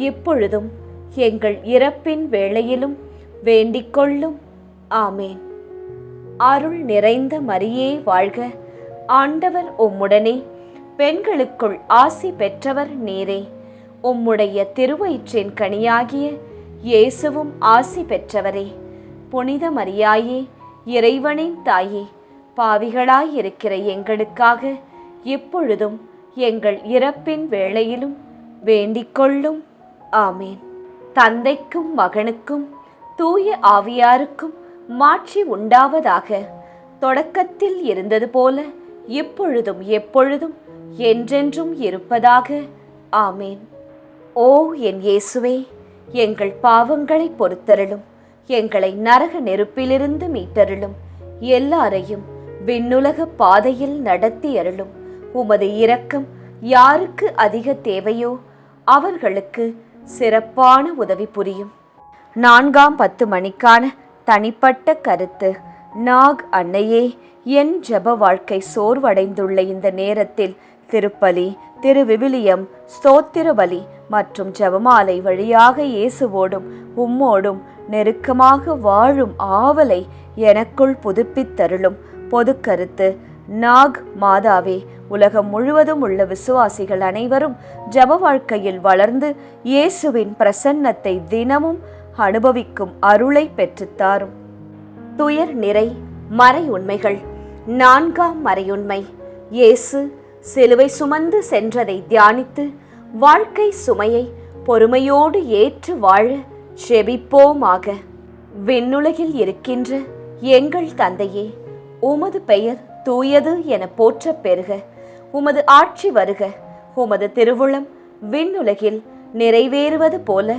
A: இப்பொழுதும் எங்கள் இறப்பின் வேளையிலும் வேண்டிக்கொள்ளும். ஆமேன். அருள் நிறைந்த மரியே வாழ்க. ஆண்டவர் உம்முடனே, பெண்களுக்குள் ஆசி பெற்றவர் நீரே. உம்முடைய திருவயிற்றின் கனியாகிய இயேசுவும் ஆசி பெற்றவரே. புனித மரியாயே, இறைவனின் தாயே, பாவிகளாயிருக்கிற எங்களுக்காக இப்பொழுதும் எங்கள் இறப்பின் வேளையிலும் வேண்டிக்கொள்ளும். ஆமேன். தந்தைக்கும் மகனுக்கும் தூய ஆவியாருக்கும் மாட்சி உண்டாவதாக. தொடக்கத்தில் இருந்தது போல இப்பொழுதும் எப்பொழுதும் என்றென்றும் இருப்பதாக. ஆமேன். ஓ என் இயேசுவே, எங்கள் பாவங்களை பொறுத்தருளும். எங்களை நரக நெருப்பிலிருந்து மீட்டருளும். எல்லாரையும் விண்ணுலக பாதையில் நடத்தி அருளும். உமது இரக்கம் யாருக்கு அதிக தேவையோ அவர்களுக்கு சிறப்பான உதவி புரியும். 4ஆம் 10 மணிக்கான தனிப்பட்ட கருத்து. நாக் அன்னையே, என் ஜெப வாழ்க்கை சோர்வடைந்துள்ள இந்த நேரத்தில் திருப்பலி, திருவிவிலியம், ஸ்தோத்திர பலி மற்றும் ஜெபமாலை வழியாக இயேசுவோடும் உம்மோடும் நெருக்கமாக வாழும் ஆவலை எனக்குள் புதுப்பித்தருளும். பொது கருத்து. நாக் மாதாவே, உலகம் முழுவதும் உள்ள விசுவாசிகள் அனைவரும் ஜெப வாழ்க்கையில் வளர்ந்து இயேசுவின் பிரசன்னத்தை தினமும் அனுபவிக்கும் அருளை பெற்றுத்தாரும். துயர் நிறை மறை உண்மைகள். 4ஆம் மறையுண்மை. இயேசு சிலுவை சுமந்து சென்றதை தியானித்து வாழ்க்கை சுமையை பொறுமையோடு ஏற்று வாழ செபிப்போமாக. விண்ணுலகில் இருக்கின்ற எங்கள் தந்தையே, உமது பெயர் தூயது என போற்றப் பெறுக. உமது ஆட்சி வருக. உமது திருவுளம் விண்ணுலகில் நிறைவேறுவது போல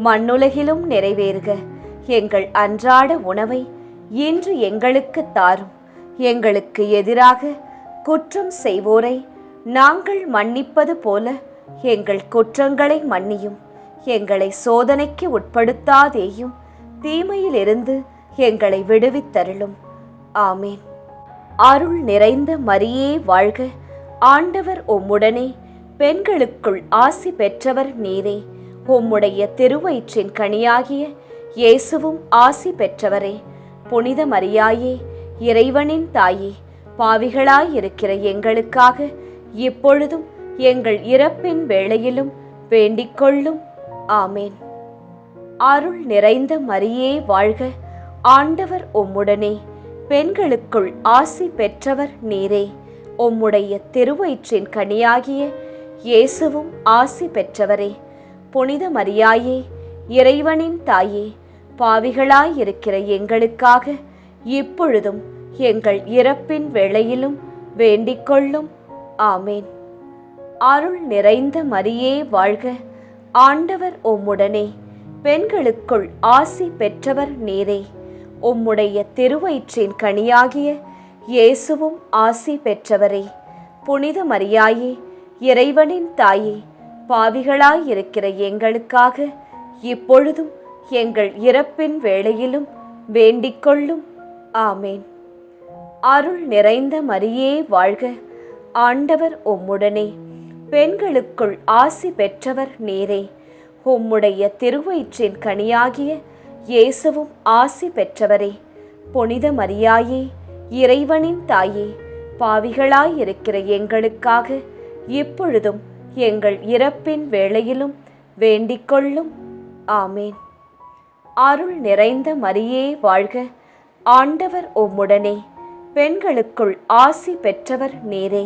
A: மண்ணுலகிலும் நிறைவேறுக. எங்கள் அன்றாட உணவை இன்று எங்களுக்கு தாரும். எங்களுக்கு எதிராக குற்றம் செய்வோரை நாங்கள் மன்னிப்பது போல எங்கள் குற்றங்களை மன்னியும். எங்களை சோதனைக்கு உட்படுத்தாதேயும், தீமையிலிருந்து எங்களை விடுவித்தருளும். ஆமேன். அருள் நிறைந்த மரியே வாழ்க. ஆண்டவர் உம்முடனே, பெண்களுக்குள் ஆசி பெற்றவர் நீரே. உம்முடைய திருவயிற்றின் கனியாகிய இயேசுவும் ஆசி பெற்றவரே. புனித மரியாயே, இறைவனின் தாயே, பாவிகளாயிருக்கிற எங்களுக்காக இப்பொழுதும் எங்கள் இறப்பின் வேளையிலும் வேண்டிக்கொள்ளும். ஆமேன். அருள் நிறைந்த மரியே வாழ்க. ஆண்டவர் உம்முடனே, பெண்களுக்குள் ஆசி பெற்றவர் நீரே. உம்முடைய திருவயிற்றின் கனியாகிய இயேசுவும் ஆசி பெற்றவரே. புனித மரியாயே, இறைவனின் தாயே, பாவிகளாயிருக்கிற எங்களுக்காக இப்பொழுதும் எங்கள் இறப்பின் வேளையிலும் வேண்டிக்கொள்ளும். ஆமேன். அருள் நிறைந்த மரியே வாழ்க. ஆண்டவர் உம்முடனே, பெண்களுக்குள் ஆசி பெற்றவர் நீரே. உம்முடைய திருவயிற்றின் கனியாகிய இயேசுவும் ஆசி பெற்றவரே. புனித மரியாயே, இறைவனின் தாயே, பாவிகளாயிருக்கிற எங்களுக்காக இப்பொழுதும் எங்கள் இறப்பின் வேளையிலும் வேண்டிக்கொள்ளும். ஆமேன். அருள் நிறைந்த மரியே வாழ்க. ஆண்டவர் உம்முடனே, பெண்களுக்குள் ஆசி பெற்றவர் நீரே. உம்முடைய திருவயிற்றின் கனியாகிய இயேசுவும் ஆசி பெற்றவரே. புனித மரியாயே, இறைவனின் தாயே, பாவிகளாயிருக்கிற எங்களுக்காக இப்பொழுதும் எங்கள் இறப்பின் வேளையிலும் வேண்டிக்கொள்ளும். ஆமேன். அருள் நிறைந்த மரியே வாழ்க. ஆண்டவர் உம்முடனே, பெண்களுக்குள் ஆசி பெற்றவர் நீரே.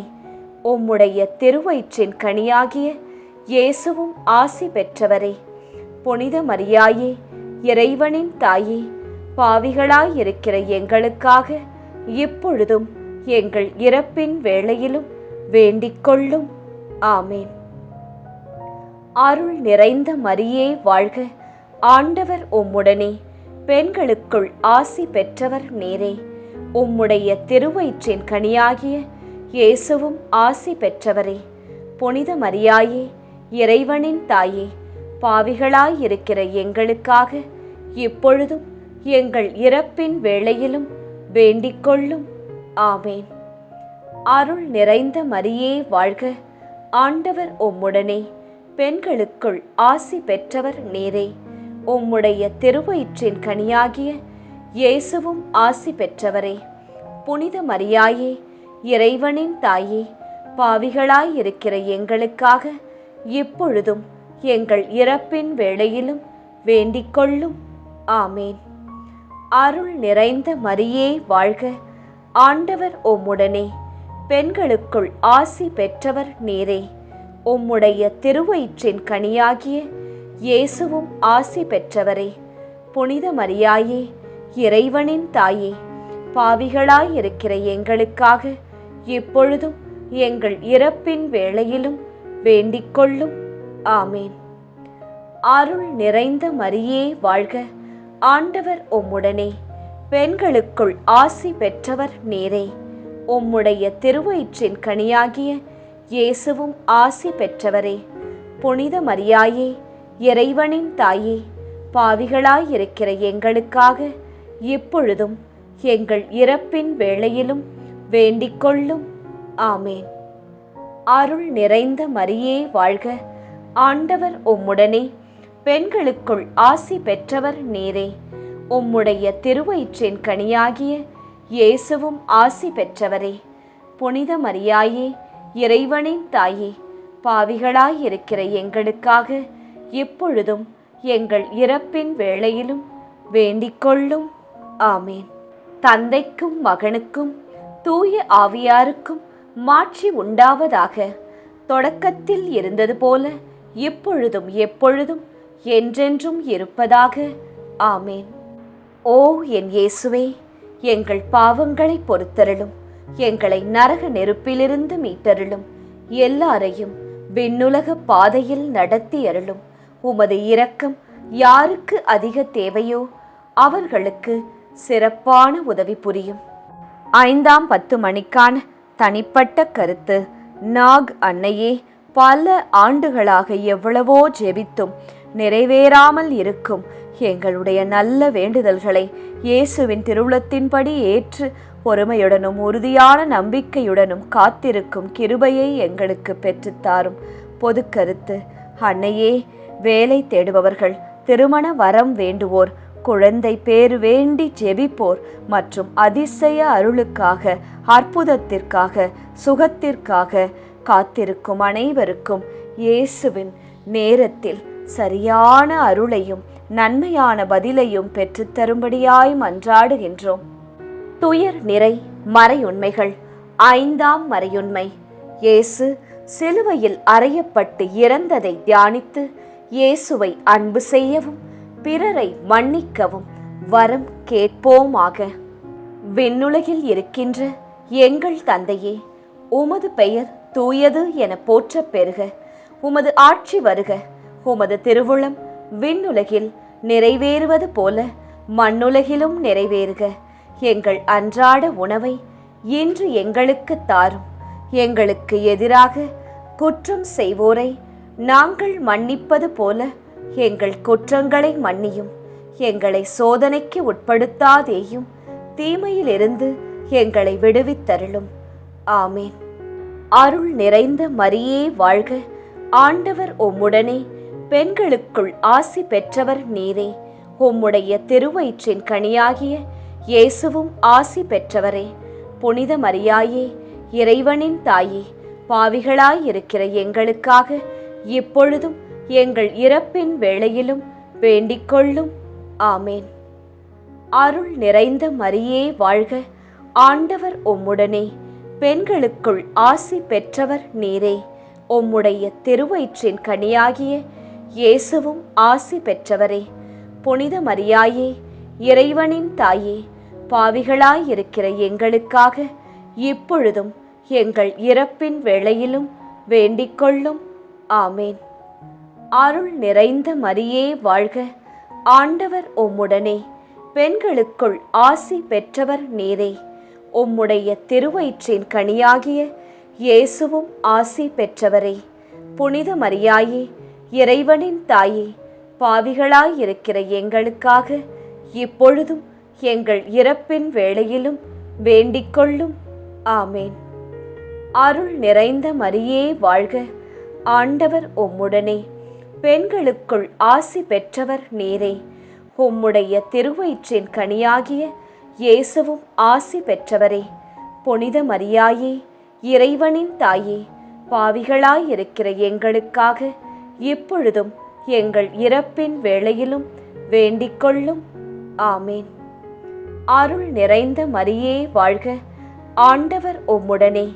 A: உம்முடைய திருவயிற்றின் கனியாகிய இயேசுவும் ஆசி பெற்றவரே. புனித மரியாயே, இறைவனின் தாயே, பாவிகளாயிருக்கிற எங்களுக்காக இப்பொழுதும் எங்கள் இறப்பின் வேளையிலும் வேண்டிக்கொள்ளும். ஆமேன். அருள் நிறைந்த மரியே வாழ்க. ஆண்டவர் உம்முடனே, பெண்களுக்குள் ஆசி பெற்றவர் நீரே. உம்முடைய திருவயிற்றின் கனியாகிய இயேசுவும் ஆசி பெற்றவரே. புனித மரியாயே, இறைவனின் தாயே, பாவிகளாயிருக்கிற எங்களுக்காக இப்பொழுதும் எங்கள் இறப்பின் வேளையிலும் வேண்டிக்கொள்ளும். ஆமேன். அருள் நிறைந்த மரியே வாழ்க. ஆண்டவர் உம்முடனே, பெண்களுக்குள் ஆசி பெற்றவர் நீரே. உம்முடைய திருவயிற்றின் கனியாகிய இயேசுவும் ஆசி பெற்றவரே. புனித மரியாயே, இறைவனின் தாயே, பாவிகளாயிருக்கிற எங்களுக்காக இப்பொழுதும் எங்கள் இறப்பின் வேளையிலும் வேண்டிக்கொள்ளும். ஆமேன். அருள் நிறைந்த மரியே வாழ்க. ஆண்டவர் உம்முடனே, பெண்களுக்குள் ஆசி பெற்றவர் நீரே. உம்முடைய திருவயிற்றின் கனியாகிய இயேசுவும் ஆசி பெற்றவரே. புனித மரியாயே, இறைவனின் தாயே, பாவிகளாயிருக்கிற எங்களுக்காக இப்பொழுதும் எங்கள் இறப்பின் வேளையிலும் வேண்டிக்கொள்ளும். ஆமேன். அருள் நிறைந்த மரியே வாழ்க. ஆண்டவர் உம்முடனே, பெண்களுக்குள் ஆசி பெற்றவர் நீரே. உம்முடைய திருவயிற்றின் கனியாகிய இயேசுவும் ஆசி பெற்றவரே. புனித மரியாயே, இறைவனின் தாயே, பாவிகளாயிருக்கிற எங்களுக்காக இப்பொழுதும் எங்கள் இறப்பின் வேளையிலும் வேண்டிக்கொள்ளும். ஆமேன். அருள் நிறைந்த மரியே வாழ்க, ஆண்டவர் உம்முடனே, பெண்களுக்குள் ஆசி பெற்றவர் நீரே. உம்முடைய திருவயிற்றின் கனியாகிய இயேசுவும் ஆசி பெற்றவரே. புனித மரியாயே, இறைவனின் தாயே, பாவிகளாயிருக்கிற எங்களுக்காக இப்பொழுதும் எங்கள் இறப்பின் வேளையிலும் வேண்டிக்கொள்ளும். ஆமேன். தந்தைக்கும் மகனுக்கும் தூய ஆவியாருக்கும் மாட்சி உண்டாவதாக. தொடக்கத்தில் இருந்தது போல இப்பொழுதும் எப்பொழுதும் என்றென்றும் இருப்பதாக. ஆமேன். ஓ என் இயேசுவே, எங்கள் பாவங்களை பொறுத்தருளும், எங்களை நரக நெருப்பிலிருந்து மீட்டருளும், எல்லாரையும் விண்ணுலக பாதையில் நடத்தி அருளும். உமது இரக்கம் யாருக்கு அதிக தேவையோ அவர்களுக்கு சிறப்பான உதவி புரியும். 5ஆம் 10 மணிக்கான தனிப்பட்ட கருத்து. நாக் அன்னையே, பல ஆண்டுகளாக எவ்வளவோ ஜெபித்தும் நிறைவேறாமல் இருக்கும் எங்களுடைய நல்ல வேண்டுதல்களை இயேசுவின் திருவுளத்தின்படி ஏற்று பொறுமையுடனும் உறுதியான நம்பிக்கையுடனும் காத்திருக்கும் கிருபையை எங்களுக்கு பெற்றுத்தாரும். பொது கருத்து. அன்னையே, வேலை தேடுபவர்கள், திருமண வரம் வேண்டுவோர், குழந்தை பேறு வேண்டி ஜெபிப்போர் மற்றும் அதிசய அருளுக்காக, அற்புதத்திற்காக, சுகத்திற்காக காத்திருக்கும் அனைவருக்கும் இயேசுவின் நேரத்தில் சரியான அருளையும் நன்மையான பதிலையும் பெற்றுத்தரும்படியாய் மன்றாடுகின்றோம். துயர் நிறை மறையுண்மைகள். 5ஆம் மறையுண்மை. இயேசு சிலுவையில் அறையப்பட்டு இறந்ததை தியானித்து இயேசுவை அன்பு செய்யவும் பிறரை மன்னிக்கவும் வரம் கேட்போமாக. விண்ணுலகில் இருக்கின்ற எங்கள் தந்தையே, உமது பெயர் தூயது என போற்றப் பெறுக. உமது ஆட்சி வருக. உமது திருவுளம் விண்ணுலகில் நிறைவேறுவது போல மண்ணுலகிலும் நிறைவேறுக. எங்கள் அன்றாட உணவை இன்று எங்களுக்கு தாரும். எங்களுக்கு எதிராக குற்றம் செய்வோரை நாங்கள் மன்னிப்பது போல எங்கள் குற்றங்களை மன்னியும். எங்களை சோதனைக்கு உட்படுத்தாதேயும், தீமையிலிருந்து எங்களை விடுவித்தருளும். ஆமேன். அருள் நிறைந்த மரியே வாழ்க, ஆண்டவர் உம்முடனே, பெண்களுக்குள் ஆசி பெற்றவர் நீரே. உம்முடைய திருவயிற்றின் கனியாகிய இயேசுவும் ஆசி பெற்றவரே. புனித மரியாயே, இறைவனின் தாயே, பாவிகளாயிருக்கிற எங்களுக்காக இப்பொழுதும் எங்கள் இறப்பின் வேளையிலும் வேண்டிக்கொள்ளும். ஆமேன். அருள் நிறைந்த மரியே வாழ்க, ஆண்டவர் உம்முடனே, பெண்களுக்குள் ஆசி பெற்றவர் நீரே. உம்முடைய திருவயிற்றின் கனியாகிய இயேசுவும் ஆசி பெற்றவரே. புனித மரியாயே, இறைவனின் தாயே, பாவிகளாயிருக்கிற எங்களுக்காக இப்பொழுதும் எங்கள் இறப்பின் வேளையிலும் வேண்டிக்கொள்ளும். ஆமேன். அருள் நிறைந்த மரியே வாழ்க, ஆண்டவர் உம்முடனே, பெண்களுக்குள் ஆசி பெற்றவர் நீரே. உம்முடைய திருவயிற்றின் கனியாகிய இயேசுவும் ஆசி பெற்றவரே. புனித மரியாயே, இறைவனின் தாயே, பாவிகளாயிருக்கிற எங்களுக்காக இப்பொழுதும் எங்கள் இறப்பின் வேளையிலும் வேண்டிக்கொள்ளும். ஆமேன். அருள் நிறைந்த மரியே வாழ்க, ஆண்டவர் உம்முடனே, பெண்களுக்குள் ஆசி பெற்றவர் நீரே. உம்முடைய திருவயிற்றின் கனியாகிய இயேசுவும் ஆசி பெற்றவரே. புனித மரியாயே, இறைவனின் தாயே, பாவிகளாயிருக்கிற எங்களுக்காக இப்பொழுதும் எங்கள் இறப்பின் வேளையிலும் வேண்டிக்கொள்ளும். ஆமேன். அருள் நிறைந்த மரியே வாழ்க, ஆண்டவர் உம்முடனே,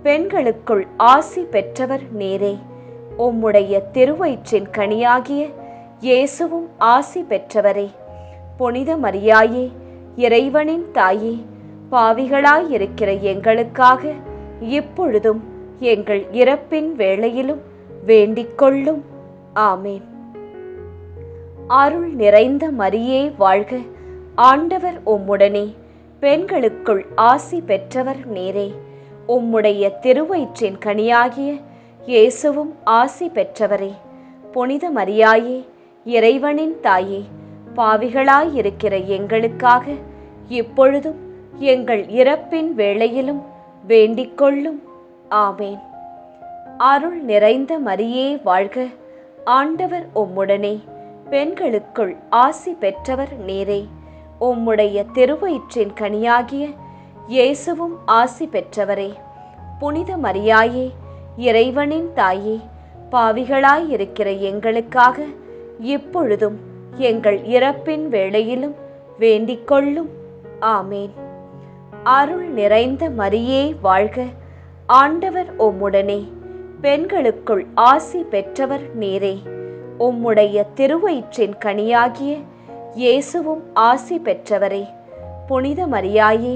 A: பெண்களுக்குள் ஆசி பெற்றவர் நீரே. உம்முடைய திருவயிற்றின் கனியாகிய இயேசுவும் ஆசி பெற்றவரே. புனித மரியாயே, இறைவனின் தாயே, பாவிகளாயிருக்கிற எங்களுக்காக இப்பொழுதும் எங்கள் இறப்பின் வேளையிலும் வேண்டிக்கொள்ளும். ஆமேன். அருள் நிறைந்த மரியே வாழ்க, ஆண்டவர் உம்முடனே, பெண்களுக்குள் ஆசி பெற்றவர் நீரே. உம்முடைய திருவயிற்றின் கனியாகிய இயேசுவும் ஆசி பெற்றவரே. புனித மரியாயே, இறைவனின் தாயே, பாவிகளாயிருக்கிற எங்களுக்காக இப்பொழுதும் எங்கள் இறப்பின் வேளையிலும் வேண்டிக்கொள்ளும். ஆமேன். அருள் நிறைந்த மரியே வாழ்க, ஆண்டவர் உம்முடனே. பெண்களுக்குள் ஆசி பெற்றவர் நீரே. உம்முடைய திருவயிற்றின் கனியாகிய இயேசுவும் ஆசி பெற்றவரே. புனித மரியாயே, இறைவனின் தாயே, பாவிகளாயிருக்கிற எங்களுக்காக இப்பொழுதும் எங்கள் இறப்பின் வேளையிலும் வேண்டிக்கொள்ளும். ஆமேன். அருள் நிறைந்த மரியே வாழ்க, ஆண்டவர் உம்முடனே. பெண்களுக்குள் ஆசி பெற்றவர் நீரே. உம்முடைய திருவயிற்றின் கனியாகிய இயேசுவும் ஆசி பெற்றவரே. புனித மரியாயே,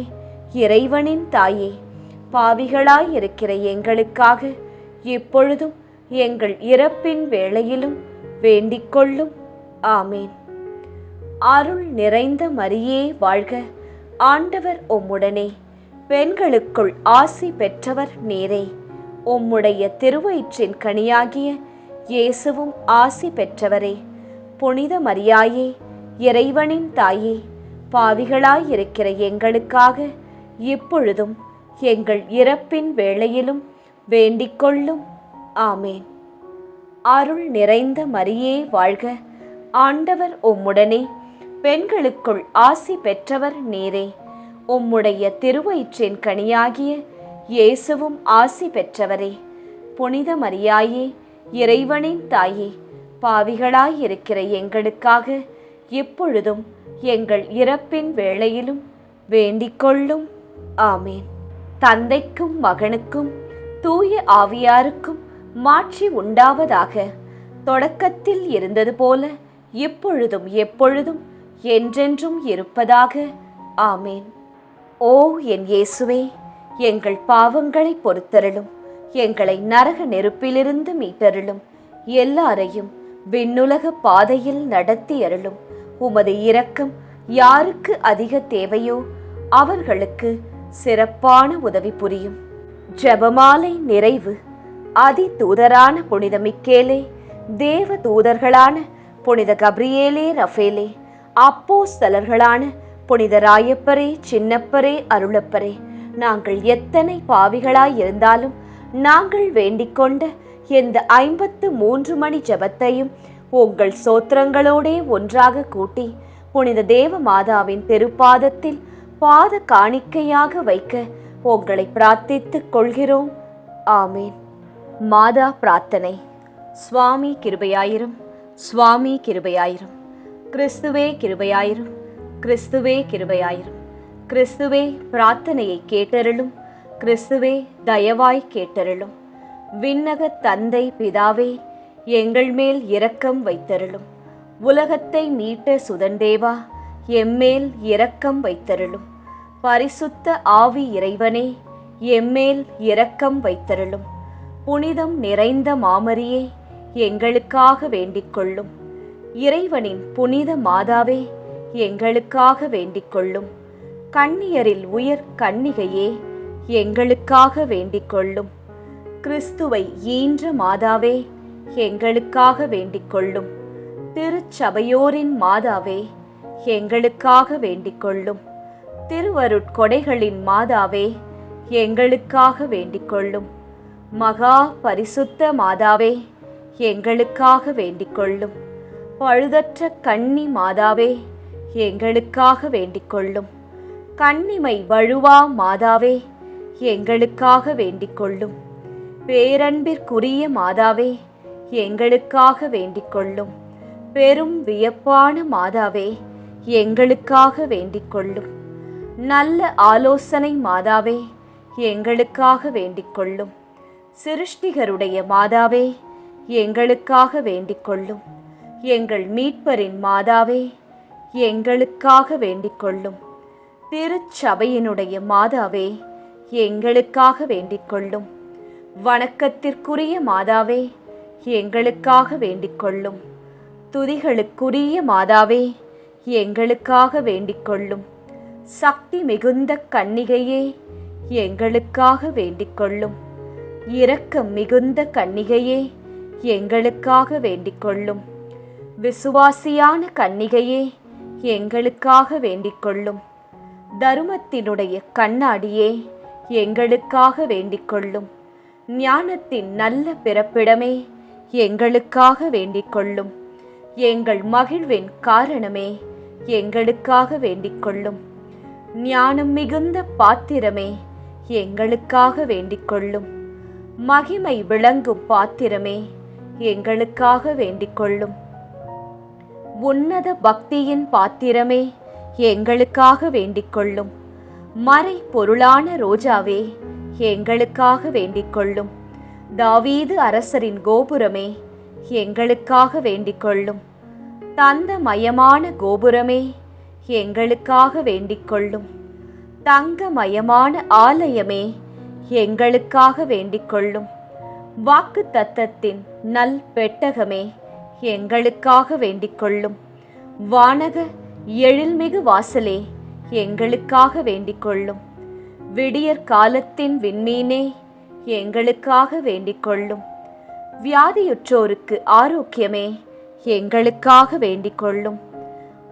A: இறைவனின் தாயே, பாவிகளாயிருக்கிற எங்களுக்காக இப்பொழுதும் எங்கள் இறப்பின் வேளையிலும் வேண்டிக்கொள்ளும். ஆமேன். அருள் நிறைந்த மரியே வாழ்க, ஆண்டவர் உம்முடனே. பெண்களுக்குள் ஆசி பெற்றவர் நீரே. உம்முடைய திருவயிற்றின் கனியாகிய இயேசுவும் ஆசி பெற்றவரே. புனித மரியாயே, இறைவனின் தாயே, பாவிகளாயிருக்கிற எங்களுக்காக இப்பொழுதும் எங்கள் இறப்பின் வேளையிலும் வேண்டிக்கொள்ளும். ஆமேன். அருள் நிறைந்த மரியே வாழ்க, ஆண்டவர் உம்முடனே. பெண்களுக்குள் ஆசி பெற்றவர் நீரே. உம்முடைய திருவயிற்றின் கனியாகிய இயேசுவும் ஆசி பெற்றவரே. புனித மரியாயே, இறைவனின் தாயே, பாவிகளாயிருக்கிற எங்களுக்காக இப்பொழுதும் எங்கள் இறப்பின் வேளையிலும் வேண்டிக்கொள்ளும். ஆமேன். தந்தைக்கும் மகனுக்கும் தூய ஆவியாருக்கும் மாட்சி உண்டாவதாக. தொடக்கத்தில் இருந்தது போல இப்பொழுதும் எப்பொழுதும் என்றென்றும் இருப்பதாக. ஆமேன். ஓ என் இயேசுவே, எங்கள் பாவங்களை பொறுத்தருளும். எங்களை நரக நெருப்பிலிருந்து மீட்டருளும். எல்லாரையும் விண்ணுலக பாதையில் நடத்தி அருளும். உமது இரக்கம் யாருக்கு அதிக தேவையோ அவர்களுக்கு சிறப்பான உதவி புரியும். ஜெபமாலை நிறைவு. அதி தூதரான புனித மிக்கேலே, தேவ தூதர்களான புனித கப்ரியேலே, ரஃபேலே, அப்போஸ்தலர்களான புனித ராயப்பரே, சின்னப்பரே, அருளப்பரே, நாங்கள் எத்தனை பாவிகளாயிருந்தாலும் நாங்கள் வேண்டிக்கொண்ட இந்த 53 மணி ஜெபத்தையும் உங்கள் சோத்திரங்களோடே ஒன்றாக கூட்டி புனித தேவ மாதாவின் திருப்பாதத்தில் பாத காணிக்கையாக வைக்க உங்களை பிரார்த்தித்துக் கொள்கிறோம். ஆமேன். மாதா பிரார்த்தனை. சுவாமி கிருபையாயிரும், சுவாமி கிருபையாயிரும். கிறிஸ்துவே கிருபையாயிரும், கிறிஸ்துவே கிருபையாயிரும். கிறிஸ்துவே பிரார்த்தனையை கேட்டருளும், கிறிஸ்துவே தயவாய் கேட்டருளும். விண்ணக தந்தை பிதாவே, எங்கள் மேல் இரக்கம் வைத்தருளும். உலகத்தை மீட்ட சுதண்டேவா, எம்மேல் இரக்கம் வைத்தருளும். பரிசுத்த ஆவி இறைவனே, எம்மேல் இரக்கம் வைத்தருளும். புனிதம் நிறைந்த மாமரியே, எங்களுக்காக வேண்டிக்கொள்ளும். இறைவனின் புனித மாதாவே, எங்களுக்காக வேண்டிக்கொள்ளும். கன்னியரில் உயர் கன்னிகையே, எங்களுக்காக வேண்டிக்கொள்ளும். கிறிஸ்துவை ஈன்ற மாதாவே, எங்களுக்காக வேண்டிக்கொள்ளும். திருச்சபையோரின் மாதாவே, எங்களுக்காக வேண்டிக்கொள்ளும். திருவருட்கொடைகளின் மாதாவே, எங்களுக்காக வேண்டிக்கொள்ளும். மகா பரிசுத்த மாதாவே, எங்களுக்காக வேண்டிக்கொள்ளும். பழுதற்ற கன்னி மாதாவே, எங்களுக்காக வேண்டிக்கொள்ளும். கன்னிமை வழுவா மாதாவே, எங்களுக்காக வேண்டிக்கொள்ளும். பேரன்பிற்குரிய மாதாவே, எங்களுக்காக வேண்டிக்கொள்ளும். பெரும் வியப்பான மாதாவே, எங்களுக்காக வேண்டிக்கொள்ளும். நல்ல ஆலோசனை மாதாவே, எங்களுக்காக வேண்டிக்கொள்ளும். சிருஷ்டிகருடைய மாதாவே, எங்களுக்காக வேண்டிக்கொள்ளும். எங்கள் மீட்பரின் மாதாவே, எங்களுக்காக வேண்டிக்கொள்ளும். திருச்சபையினுடைய மாதாவே, எங்களுக்காக வேண்டிக்கொள்ளும். வணக்கத்திற்குரிய மாதாவே, எங்களுக்காக வேண்டிக்கொள்ளும். துதிகளுக்குரிய மாதாவே, எங்களுக்காக வேண்டிக்கொள்ளும். சக்தி மிகுந்த கன்னிகையே, எங்களுக்காக வேண்டிக் கொள்ளும். இரக்கம் மிகுந்த கன்னிகையே, எங்களுக்காக வேண்டிக் கொள்ளும். விசுவாசியான கன்னிகையே, எங்களுக்காக வேண்டிக் கொள்ளும். தருமத்தினுடைய கண்ணாடியே, எங்களுக்காக வேண்டிக் கொள்ளும். ஞானத்தின் நல்ல பிறப்பிடமே, எங்களுக்காக வேண்டிக் கொள்ளும். எங்கள் மகிழ்வின் காரணமே, எங்களுக்காக வேண்டிக் கொள்ளும். ஞானம் மிகுந்த பாத்திரமே, எங்களுக்காக வேண்டிக் கொள்ளும். மகிமை விளங்கும் பாத்திரமே, எங்களுக்காக வேண்டிக் கொள்ளும். உன்னத பக்தியின் பாத்திரமே, எங்களுக்காக வேண்டிக் கொள்ளும். மறை பொருளான ரோஜாவே, எங்களுக்காக வேண்டிக் கொள்ளும். தாவீது அரசரின் கோபுரமே, எங்களுக்காக வேண்டிக் கொள்ளும். தந்தமயமான கோபுரமே, எங்களுக்காக வேண்டிக் கொள்ளும். தங்கமயமான ஆலயமே, எங்களுக்காக வேண்டிக் கொள்ளும். வாக்கு தத்தத்தின் நல் பெட்டகமே, எங்களுக்காக வேண்டிக் கொள்ளும். வானக எழில்மிகு வாசலே, எங்களுக்காக வேண்டிக் கொள்ளும். விடியற் காலத்தின் விண்மீனே, எங்களுக்காக வேண்டிக் கொள்ளும். வியாதியுற்றோருக்கு ஆரோக்கியமே, எங்களுக்காக வேண்டிக் கொள்ளும்.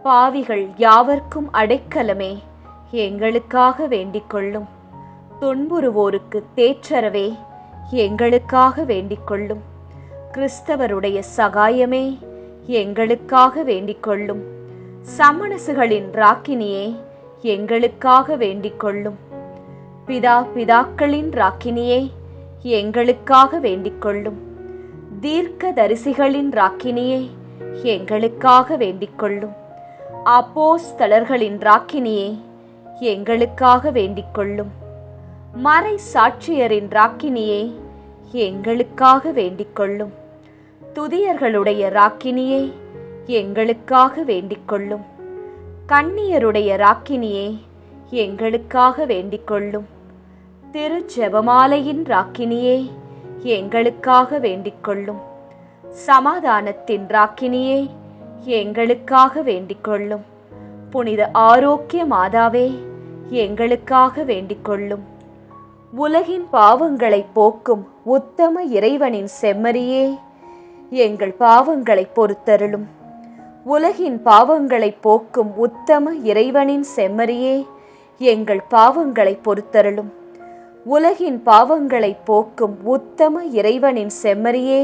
A: பாவிகள் யாவர்க்கும் அடைக்கலமே, எங்களுக்காக வேண்டிக் கொள்ளும். துன்புறுவோருக்கு தேற்றரவே, எங்களுக்காக வேண்டிக் கொள்ளும். கிறிஸ்தவருடைய சகாயமே, எங்களுக்காக வேண்டிக் கொள்ளும். சமணசுகளின் ராக்கினியே, எங்களுக்காக வேண்டிக் கொள்ளும். பிதாக்களின் ராக்கினியே, எங்களுக்காக வேண்டிக் கொள்ளும். தீர்க்க தரிசிகளின் ராக்கினியே, எங்களுக்காக வேண்டிக் கொள்ளும். அப்போஸ்தலர்களின் ராக்கினியே, எங்களுக்காக வேண்டிக் கொள்ளும். மறை சாட்சியரின் ராக்கினியே, எங்களுக்காக வேண்டிக் கொள்ளும். துதியர்களுடைய ராக்கினியே, எங்களுக்காக வேண்டிக் கொள்ளும். கன்னியருடைய ராக்கினியே, எங்களுக்காக வேண்டிக் கொள்ளும். திரு ஜெபமாலையின் ராக்கினியே, எங்களுக்காக வேண்டிக் கொள்ளும். சமாதானத்தின் ராக்கினியே, எங்களுக்காக வேண்டிக் கொள்ளும். புனித ஆரோக்கிய மாதாவே, எங்களுக்காக வேண்டிக் கொள்ளும். உலகின் பாவங்களை போக்கும் உத்தம இறைவனின் செம்மறியே, எங்கள் பாவங்களை பொறுத்தருளும். உலகின் பாவங்களை போக்கும் உத்தம இறைவனின் செம்மறியே, எங்கள் பாவங்களை பொறுத்தருளும். உலகின் பாவங்களை போக்கும் உத்தம இறைவனின் செம்மறியே,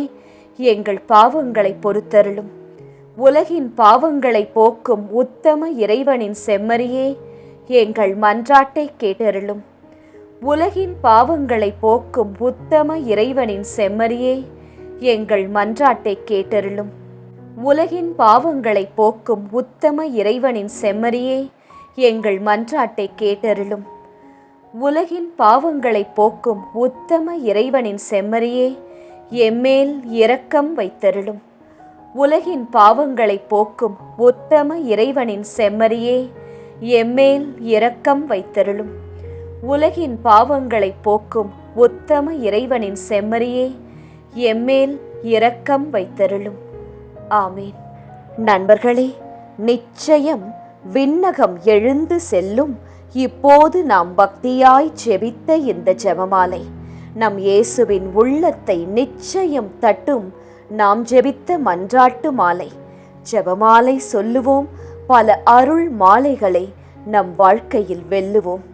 A: எங்கள் பாவங்களை பொறுத்தருளும். உலகின் பாவங்களை போக்கும் உத்தம இறைவனின் செம்மறியே, எங்கள் மன்றாட்டை கேட்டருளும். உலகின் பாவங்களை போக்கும் உத்தம இறைவனின் செம்மறியே, எங்கள் மன்றாட்டை கேட்டருளும். உலகின் பாவங்களை போக்கும் உத்தம இறைவனின் செம்மறியே, எங்கள் மன்றாட்டை கேட்டருளும். உலகின் பாவங்களை போக்கும் உத்தம இறைவனின் செம்மறியே, எம்மேல் இரக்கம் வைத்தருளும். உலகின் பாவங்களை போக்கும் உத்தம இறைவனின் செம்மறியே, எம்மேல் இரக்கம் வைத்தருளும். உலகின் பாவங்களை போக்கும் உத்தம இறைவனின் செம்மறியே, எம்மேல் இரக்கம் வைத்தருளும். ஆமீன். நண்பர்களே, நிச்சயம் விண்ணகம் எழுந்து செல்லும் இப்போது நாம் பக்தியாய் ஜெபித்த இந்த ஜெபமாலை நம் இயேசுவின் உள்ளத்தை நிச்சயம் தட்டும். நாம் ஜெபித்த மன்றாட்டு மாலை. ஜெபமாலை சொல்லுவோம், பல அருள் மாலைகளை நம் வாழ்க்கையில் வெல்லுவோம்.